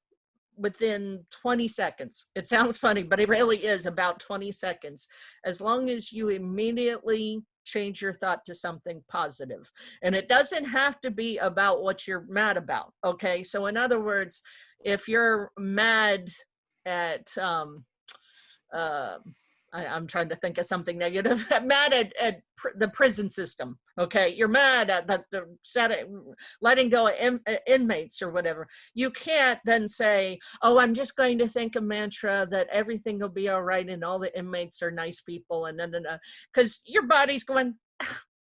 within 20 seconds, it sounds funny, but it really is about 20 seconds, as long as you immediately change your thought to something positive. And it doesn't have to be about what you're mad about. Okay. So in other words, if you're mad at, uh, I'm trying to think of something negative. Mad at the prison system. Okay, you're mad at letting go of inmates or whatever. You can't then say, "Oh, I'm just going to think a mantra that everything will be all right and all the inmates are nice people," and then, because your body's going,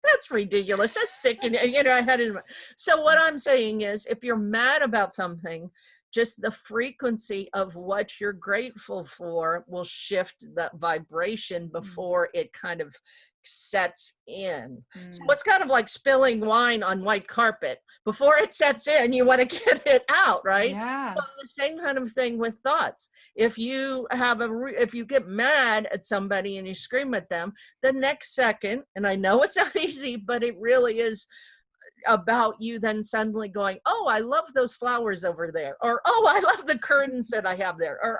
"That's ridiculous. That's sticking." You know, I had it. So what I'm saying is, if you're mad about something, just the frequency of what you're grateful for will shift that vibration before it kind of sets in. So it's kind of like spilling wine on white carpet. Before it sets in, you want to get it out, right? Yeah. So the same kind of thing with thoughts. If you have if you get mad at somebody and you scream at them, the next second, and I know it's not easy, but it really is about you then suddenly going, oh, I love those flowers over there, or oh, I love the curtains that I have there, or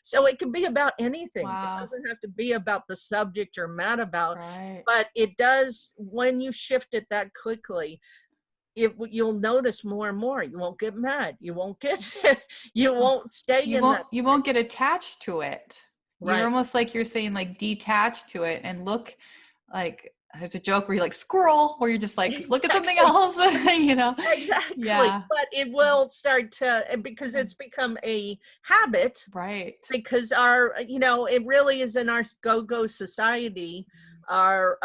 so it can be about anything. Wow. It doesn't have to be about the subject you're mad about, Right. but it does, when you shift it that quickly, you'll notice more and more. You won't get mad, you won't get you won't stay in that, You won't get attached to it. You're right? almost like you're saying, like, detached to it and look, like, there's a joke where you're like squirrel, where you're just like, look at something else, you know? Exactly. Yeah. But it will start to, because it's become a habit, Right. because our, you know, it really is in our go-go society, our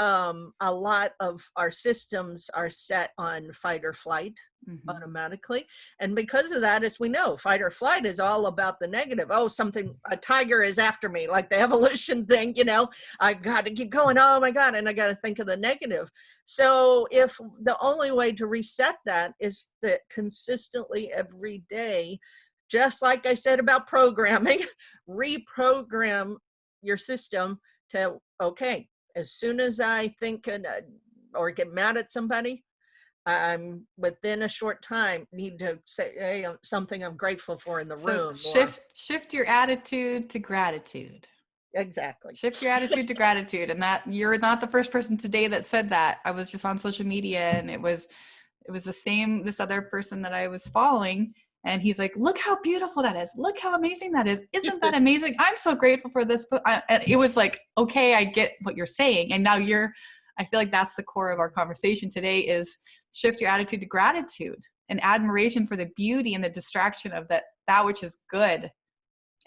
a lot of our systems are set on fight or flight automatically. And because of that, as we know, fight or flight is all about the negative. Oh, a tiger is after me, like the evolution thing, you know, I got to keep going. Oh my God. And I got to think of the negative. So if the only way to reset that is that consistently every day, just like I said about programming, reprogram your system to, okay, as soon as I think or get mad at somebody, I'm within a short time need to say, hey, something I'm grateful for in the So room. shift your attitude to gratitude. Exactly. Shift your attitude to gratitude. And that, you're not the first person today that said that. I was just on social media, and it was this other person that I was following, and he's like, look how beautiful that is. Look how amazing that is. Isn't that amazing? I'm so grateful for this. And it was like, okay, I get what you're saying. And now I feel like that's the core of our conversation today, is shift your attitude to gratitude and admiration for the beauty and the distraction of that which is good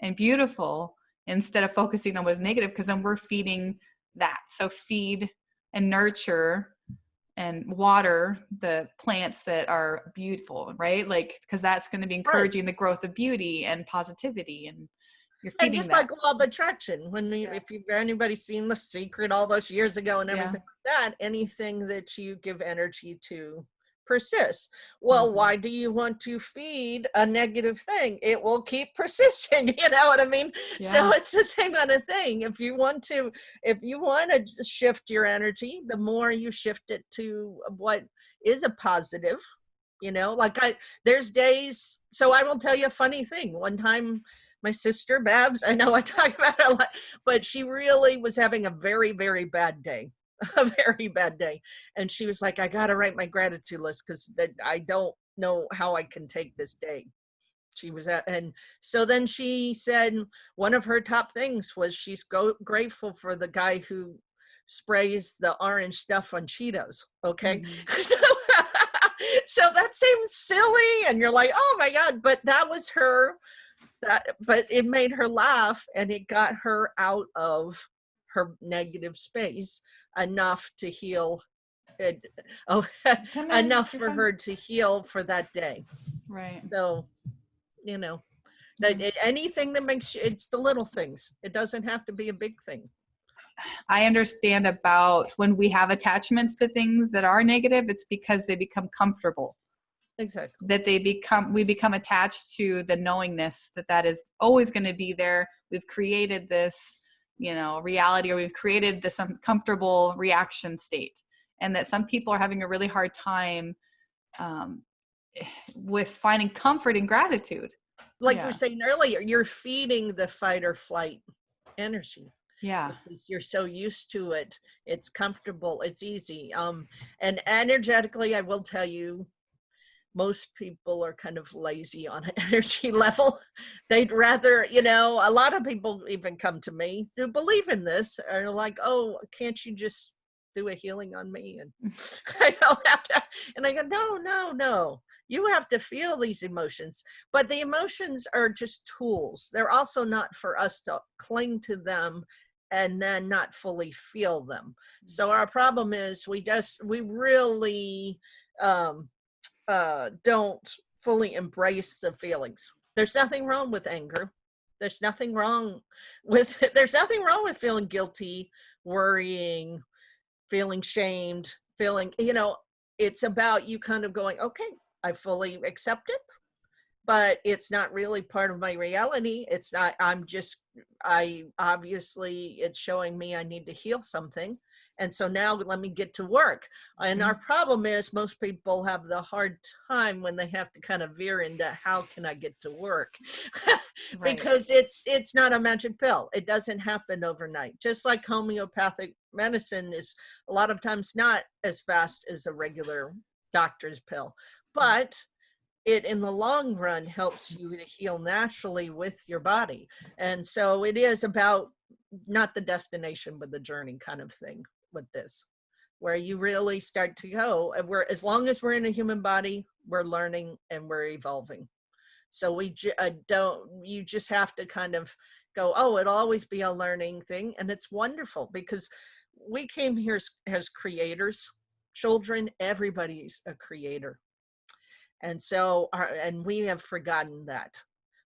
and beautiful, instead of focusing on what is negative, because then we're feeding that. So feed and nurture and water the plants that are beautiful, right? Like, because that's going to be encouraging the growth of beauty and positivity, and you're And feeding just that. like law of attraction, if you've anybody seen The Secret all those years ago and everything like that, anything that you give energy to persists. Well, why do you want to feed a negative thing? It will keep persisting. You know what I mean? So it's the same kind of thing. If you want to shift your energy, the more you shift it to what is a positive, you know, like there's days. So I will tell you a funny thing. One time, my sister Babs, I know I talk about her a lot, but she really was having a very, very bad day, a very bad day. And she was like, I got to write my gratitude list because I don't know how I can take this day. She was and so then she said one of her top things was she's grateful for the guy who sprays the orange stuff on Cheetos. Okay. So that seems silly. And you're like, oh my God, but that was her. But it made her laugh, and it got her out of her negative space enough to heal it. Enough for her to heal for that day. Right. So you know, that anything that makes you, it's the little things. It doesn't have to be a big thing. I understand about when we have attachments to things that are negative, it's because they become comfortable. Exactly. That we become attached to the knowingness that is always going to be there. We've created this, reality, or we've created this uncomfortable reaction state. And that some people are having a really hard time with finding comfort and gratitude. Like you were saying earlier, you're feeding the fight or flight energy. Yeah. Because you're so used to it. It's comfortable. It's easy. And energetically, I will tell you, most people are kind of lazy on an energy level. They'd rather, a lot of people even come to me who believe in this, are like, oh, can't you just do a healing on me? And I don't have to. And I go, no. You have to feel these emotions, but the emotions are just tools. They're also not for us to cling to them and then not fully feel them. So our problem is we really don't fully embrace the feelings. There's nothing wrong with anger. There's nothing wrong with feeling guilty, worrying, feeling shamed, it's about you kind of going, okay, I fully accept it, but it's not really part of my reality. It's not, obviously it's showing me I need to heal something. And so now let me get to work. And our problem is most people have the hard time when they have to kind of veer into how can I get to work? Because it's not a magic pill. It doesn't happen overnight. Just like homeopathic medicine is a lot of times not as fast as a regular doctor's pill, but it in the long run helps you to heal naturally with your body. And so it is about not the destination but the journey kind of thing with this, where you really start to go, as long as we're in a human body, we're learning and we're evolving. So you just have to kind of go, oh, it'll always be a learning thing. And it's wonderful because we came here as creators, children, everybody's a creator. And so, and we have forgotten that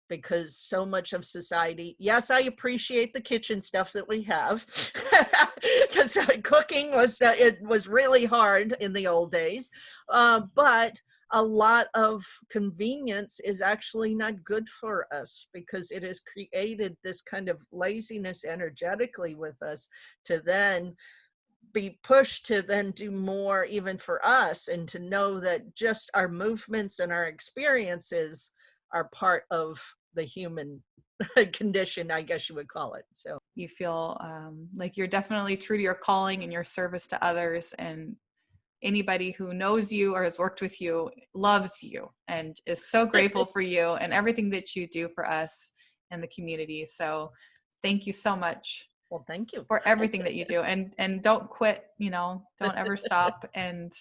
because so much of society, yes, I appreciate the kitchen stuff that we have because cooking it was really hard in the old days. But a lot of convenience is actually not good for us because it has created this kind of laziness energetically with us to then be pushed to then do more even for us, and to know that just our movements and our experiences are part of the human condition, I guess you would call it. So you feel like you're definitely true to your calling and your service to others, and anybody who knows you or has worked with you loves you and is so grateful for you and everything that you do for us and the community. So thank you so much. Well, thank you for everything that you do, and don't quit, don't ever stop. And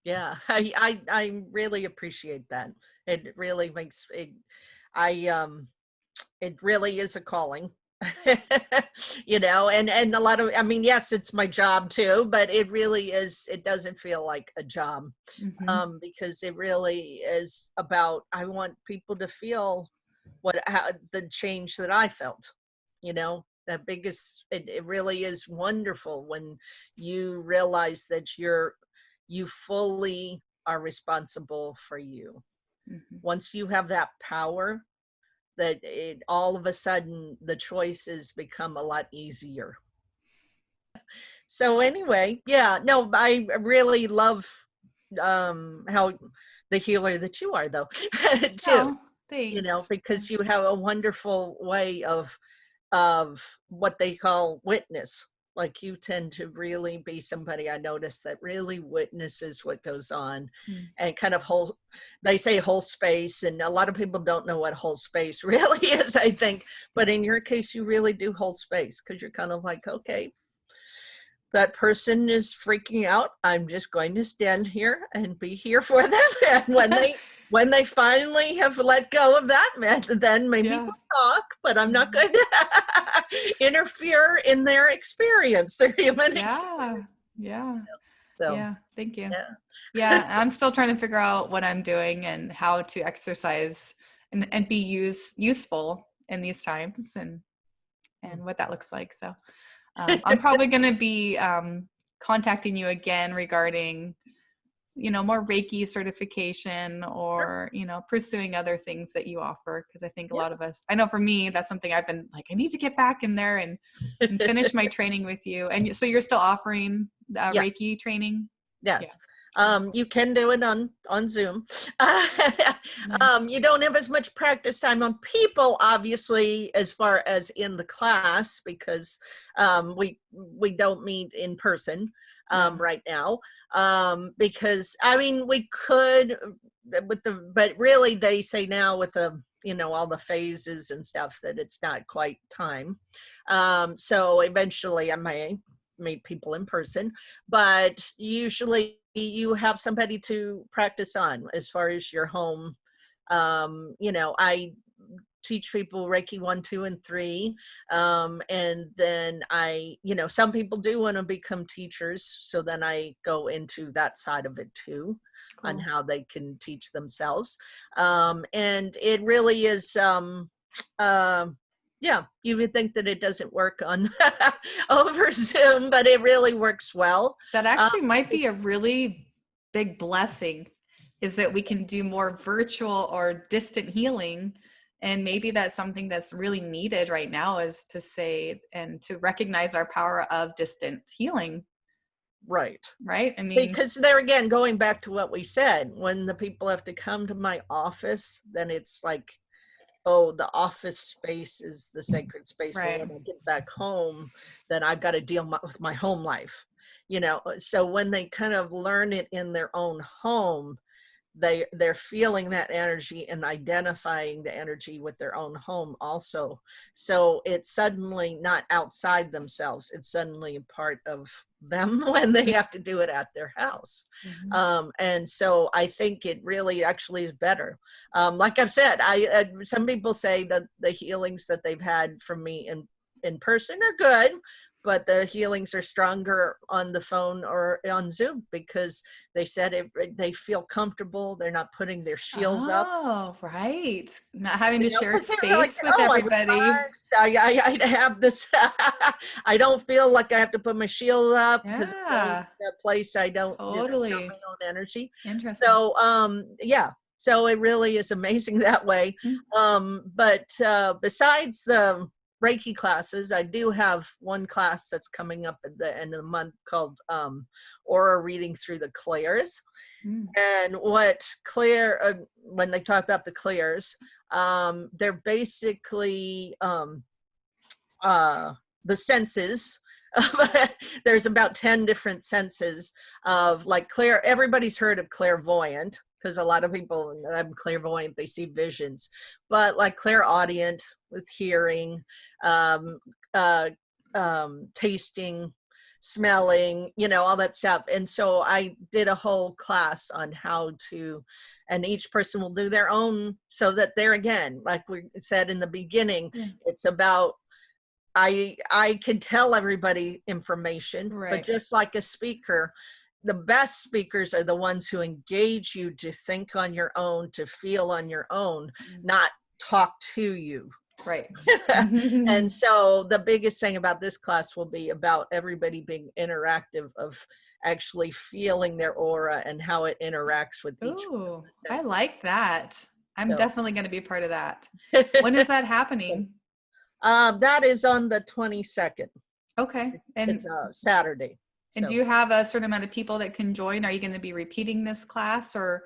I really appreciate that. It really makes it, it really is a calling. And a lot of, yes, it's my job too, but it really is, it doesn't feel like a job. Because it really is about, I want people to feel the change that I felt, that biggest, it really is wonderful when you realize that you fully are responsible for you. Once you have that power, that it all of a sudden the choices become a lot easier. So anyway, I really love how the healer that you are though too. Thanks. Because you have a wonderful way of what they call witness. Like you tend to really be somebody, I notice, that really witnesses what goes on and kind of they say whole space, and a lot of people don't know what whole space really is, I think. But in your case, you really do hold space because you're kind of like, okay, that person is freaking out. I'm just going to stand here and be here for them. And when they finally have let go of that, then maybe we'll talk, but I'm not going to interfere in their experience, their human experience. Yeah. So, Yeah. Thank you. yeah. Yeah. I'm still trying to figure out what I'm doing and how to exercise and be useful in these times and what that looks like. So I'm probably going to be contacting you again regarding, more Reiki certification or, pursuing other things that you offer. Cause I think a lot of us, I know for me, that's something I've been like, I need to get back in there and finish my training with you. And so you're still offering Yeah. Reiki training? Yes. Yeah. You can do it on Zoom. Nice. You don't have as much practice time on people, obviously, as far as in the class, because we don't meet in person Yeah. right now. Because I mean, we could but really they say now with the all the phases and stuff that it's not quite time. So eventually I may meet people in person, but usually you have somebody to practice on as far as your home. I teach people Reiki 1, 2, and 3. And then some people do want to become teachers. So then I go into that side of it too, Cool. on how they can teach themselves. And it really is, yeah, you would think that it doesn't work on over Zoom, but it really works well. That actually might be a really big blessing, is that we can do more virtual or distant healing. And maybe that's something that's really needed right now, is to say and to recognize our power of distant healing. Right. Right. I mean, because there again, going back to what we said, when the people have to come to my office, then it's like, oh, the office space is the sacred space. right. But when I get back home, then I've got to deal with my home life, So when they kind of learn it in their own home, they're feeling that energy and identifying the energy with their own home also. So it's suddenly not outside themselves. It's suddenly a part of them when they have to do it at their house. Mm-hmm. And so I think it really actually is better. Like I've said, some people say that the healings that they've had from me in person are good, but the healings are stronger on the phone or on Zoom, because they said they feel comfortable. They're not putting their shields up. Oh, right. Not having to share 'Cause they were like, space with oh, I everybody. relax. I have this. I don't feel like I have to put my shield up because I'm going Yeah, to a place I don't. It's not totally. my own energy. Interesting. So, yeah. So it really is amazing that way. But besides the Reiki classes, I do have one class that's coming up at the end of the month called Aura Reading Through the Clairs. And what Claire, when they talk about the clairs, they're basically the senses. There's about 10 different senses of like everybody's heard of clairvoyant, because a lot of people, I'm clairvoyant, they see visions, but like clairaudient with hearing, tasting, smelling, all that stuff. And so I did a whole class on how to, and each person will do their own, so that they're, again, like we said in the beginning, it's about, I can tell everybody information, Right. but just like a speaker, the best speakers are the ones who engage you to think on your own, to feel on your own, not talk to you. Right. And so the biggest thing about this class will be about everybody being interactive, of actually feeling their aura and how it interacts with each one of the I senses. like that. I'm definitely going to be part of that. When is that happening? That is on the 22nd. Okay. And it's a Saturday. And do you have a certain amount of people that can join? Are you going to be repeating this class, or?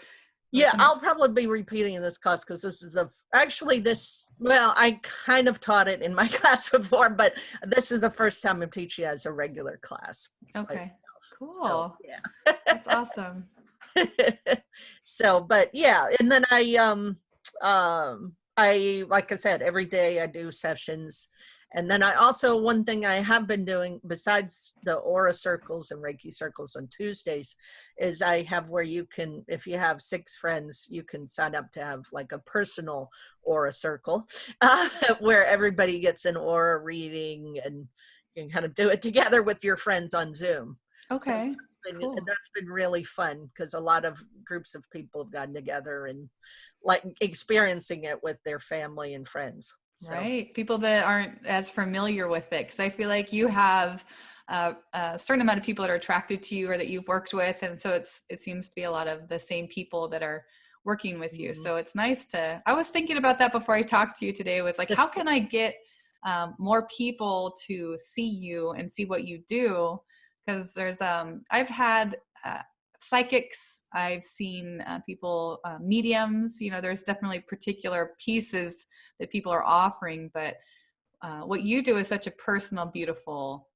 Yeah, I'll probably be repeating this class, because this is I kind of taught it in my class before, but this is the first time I'm teaching as a regular class. Okay, cool. So, yeah. That's awesome. So, but yeah, and then I, like I said, every day I do sessions. And then I also, one thing I have been doing besides the aura circles and Reiki circles on Tuesdays, is I have where you can, if you have 6 friends, you can sign up to have like a personal aura circle, where everybody gets an aura reading, and you can kind of do it together with your friends on Zoom. So Okay. Cool. that's been really fun because a lot of groups of people have gotten together and like experiencing it with their family and friends. So Right. People that aren't as familiar with it. Because I feel like you have a certain amount of people that are attracted to you or that you've worked with. And so it seems to be a lot of the same people that are working with you. mhm. So it's nice I was thinking about that before I talked to you today, was like, how can I get more people to see you and see what you do? Because I've had psychics, I've seen people, mediums, there's definitely particular pieces that people are offering, but what you do is such a personal, beautiful,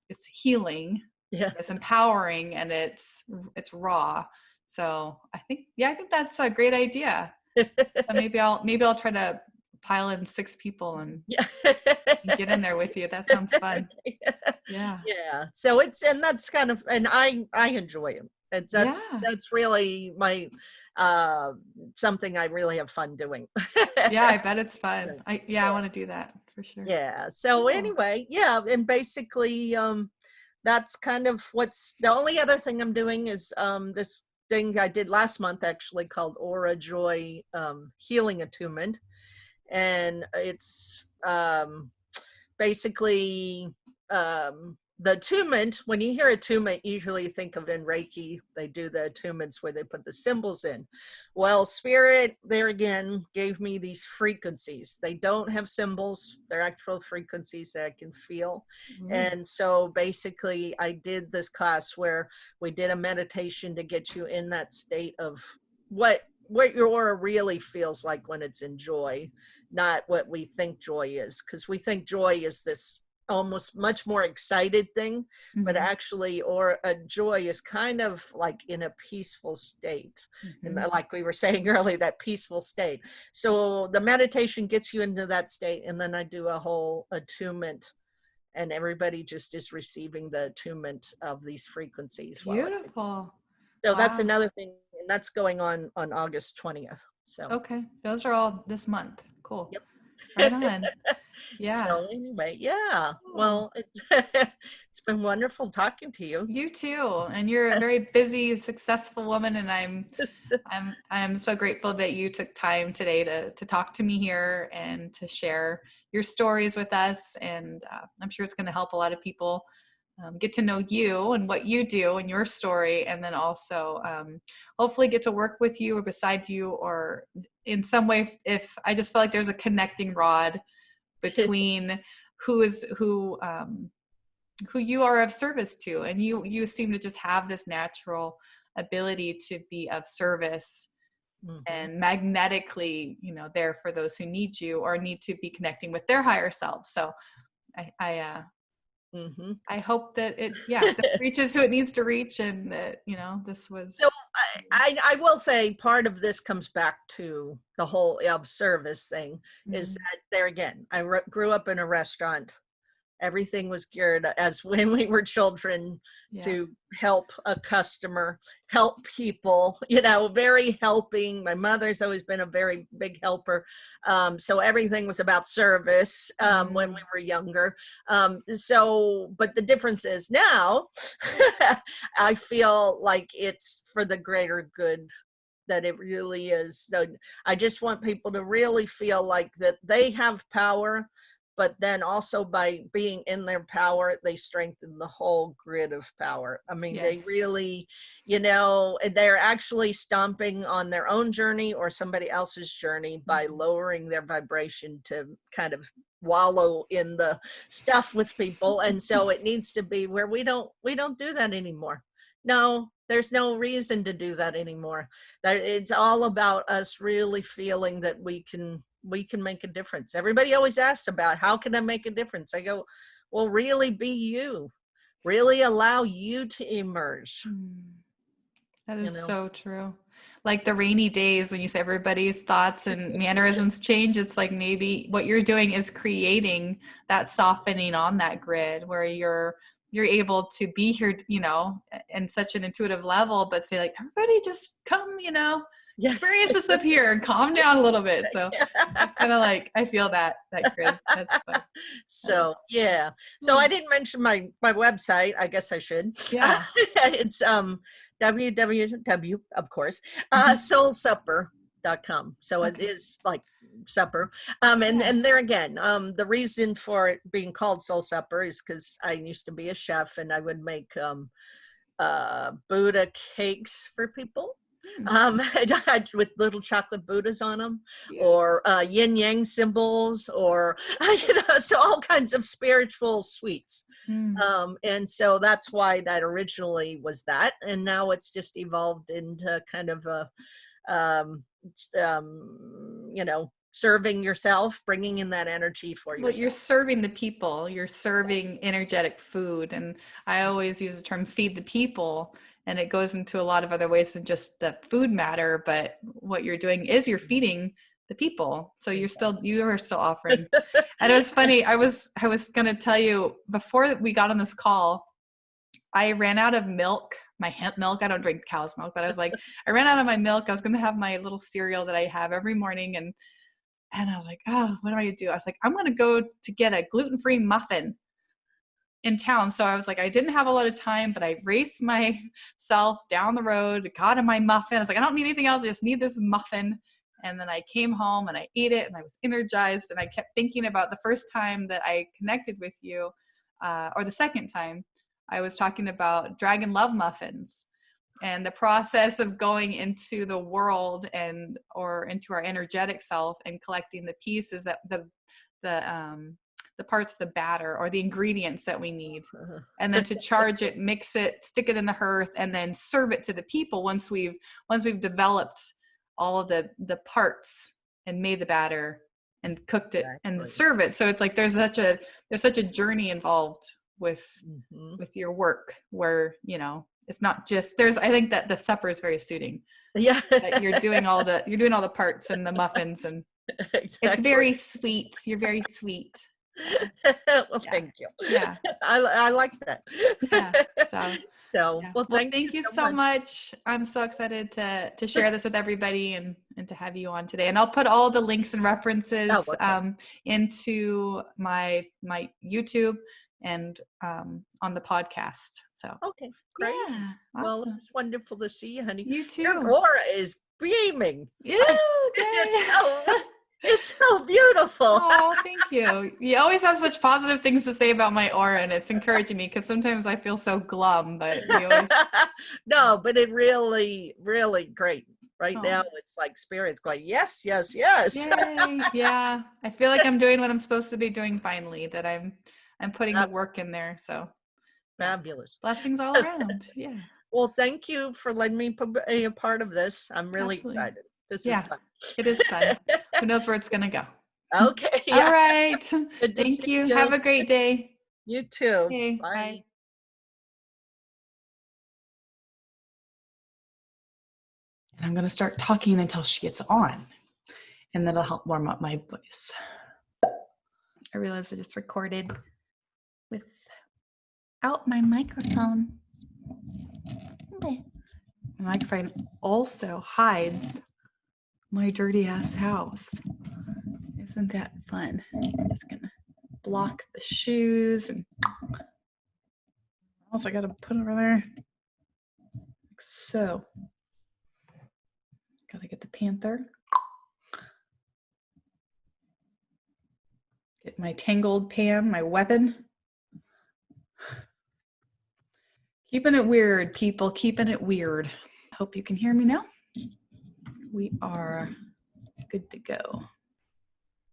it's healing, Yeah. it's empowering, and it's raw. So I think that's a great idea. So maybe I'll try to pile in 6 people Yeah. and get in there with you. That sounds fun. Yeah. Yeah. So and that's kind of, and I enjoy it. Yeah. That's really my uh something I really have fun doing. Yeah, I bet it's fun. So, I want to do that for sure. yeah. So Cool. anyway, yeah, and basically that's kind of what's the only other thing I'm doing is this thing I did last month actually called Aura Joy Healing Attunement. And it's basically the attunement. When you hear attunement, usually you think of in Reiki, they do the attunements where they put the symbols in. Well, Spirit, there again, gave me these frequencies. They don't have symbols, they're actual frequencies that I can feel. Ooh. And so basically, I did this class where we did a meditation to get you in that state of what your aura really feels like when it's in joy, not what we think joy is, because we think joy is this almost much more excited thing, but Mm-hmm. actually, or a joy is kind of like in a peaceful state, and Mm-hmm. like we were saying earlier, that peaceful state. So the meditation gets you into that state, and then I do a whole attunement, and everybody just is receiving the attunement of these frequencies while I. Beautiful. So that's Wow. another thing, and that's going on August 20th. So Okay. Those are all this month. Cool. yep. Right on. Yeah. So anyway, yeah. Cool. Well, it's been wonderful talking to you. You too. And you're a very busy, successful woman, and I'm so grateful that you took time today to talk to me here and to share your stories with us. And I'm sure it's going to help a lot of people get to know you and what you do and your story, and then also hopefully get to work with you or beside you, or in some way, if I just feel like there's a connecting rod between who you are of service to, and you seem to just have this natural ability to be of service Mhm. and magnetically, there for those who need you or need to be connecting with their higher selves. So Mhm. I hope that that reaches who it needs to reach, and that this So was. I will say part of this comes back to the whole of service thing is Mm, that there again, I grew up in a restaurant. Everything was geared as when we were children yeah. to help a customer, help people, very helping. My mother's always been a very big helper. So everything was about service when we Mm, were younger. But the difference is now I feel like it's for the greater good, that it really is. So I just want people to really feel like that they have power, but then also by being in their power, they strengthen the whole grid of power. I mean, they yes. really, they're actually stomping on their own journey or somebody else's journey by Mhm. lowering their vibration to kind of wallow in the stuff with people. And so it needs to be where we don't do that anymore. No, there's no reason to do that anymore. That it's all about us really feeling that we can make a difference. Everybody always asks about how can I make a difference? I go, well, really be you. Really allow you to emerge, Mm. That you is know. so true. Like the rainy days when you say everybody's thoughts and mannerisms change, it's like maybe what you're doing is creating that softening on that grid where you're able to be here, in such an intuitive level, but say like, everybody just come, experience this up here and calm down a little bit. So I kind of like, I feel that grid. That's fun. So, yeah. So I didn't mention my website. I guess I should. Yeah. It's www, of course, soulsupper.com. So it is like supper. And there again, the reason for it being called Soul Supper is because I used to be a chef, and I would make Buddha cakes for people. With little chocolate Buddhas on them, or yin yang symbols, or so all kinds of spiritual sweets. And so that's why that originally was that, and now it's just evolved into kind of a serving yourself, bringing in that energy for yourself. Well, you're serving the people, you're serving energetic food. And I always use the term feed the people, and it goes into a lot of other ways than just the food matter. But what you're doing is you're feeding the people. So you are still offering. And it was funny. I was going to tell you before we got on this call, I ran out of milk, my hemp milk. I don't drink cow's milk, but I was like, I ran out of my milk. I was going to have my little cereal that I have every morning. And I was like, oh, what am I going to do? I was like, I'm going to go to get a gluten-free muffin in town. So I was like, I didn't have a lot of time, but I raced myself down the road, got my muffin. I was like, I don't need anything else. I just need this muffin. And then I came home and I ate it, and I was energized. And I kept thinking about the first time that I connected with you, or the second time I was talking about dragon love muffins. And the process of going into the world or into our energetic self and collecting the pieces, that the parts of the batter or the ingredients that we need, and then to charge it, mix it, stick it in the hearth, and then serve it to the people once we've developed all of the parts and made the batter and cooked it and serve it. So it's like there's such a journey involved with your work, where it's not just I think that the supper is very suiting. Yeah. That you're doing all the parts and the muffins, and exactly. It's very sweet. You're very sweet. Well, thank you. Yeah. I like that. Yeah. So well, thank you so much. I'm so excited to share this with everybody and to have you on today. And I'll put all the links and references into my YouTube and on the podcast. So okay, great. Yeah, awesome. Well, it's wonderful to see you, honey. You too. Your aura is beaming. Yeah, it's so beautiful. Oh, thank you. You always have such positive things to say about my aura, and it's encouraging me, because sometimes I feel so glum, but you always... No, but it really, really great. Right now, it's like spirit's going, yes, yes, yes. Yay. Yeah. I feel like I'm doing what I'm supposed to be doing finally, that I'm putting the work in there. So fabulous. Blessings all around. Yeah. Well, thank you for letting me be a part of this. I'm really excited. This is fun. It is fun. Who knows where it's going to go? Okay. Yeah. All right. Thank you. Have a great day. You too. Okay, bye. Bye. And I'm going to start talking until she gets on, and that'll help warm up my voice. I realized I just recorded without my microphone. Okay. My microphone also hides my dirty ass house. Isn't that fun? I'm just gonna block the shoes, and also I gotta put over there. Like so. Gotta get the panther. Get my tangled pan, my weapon. Keeping it weird, people, keeping it weird. Hope you can hear me now. We are good to go.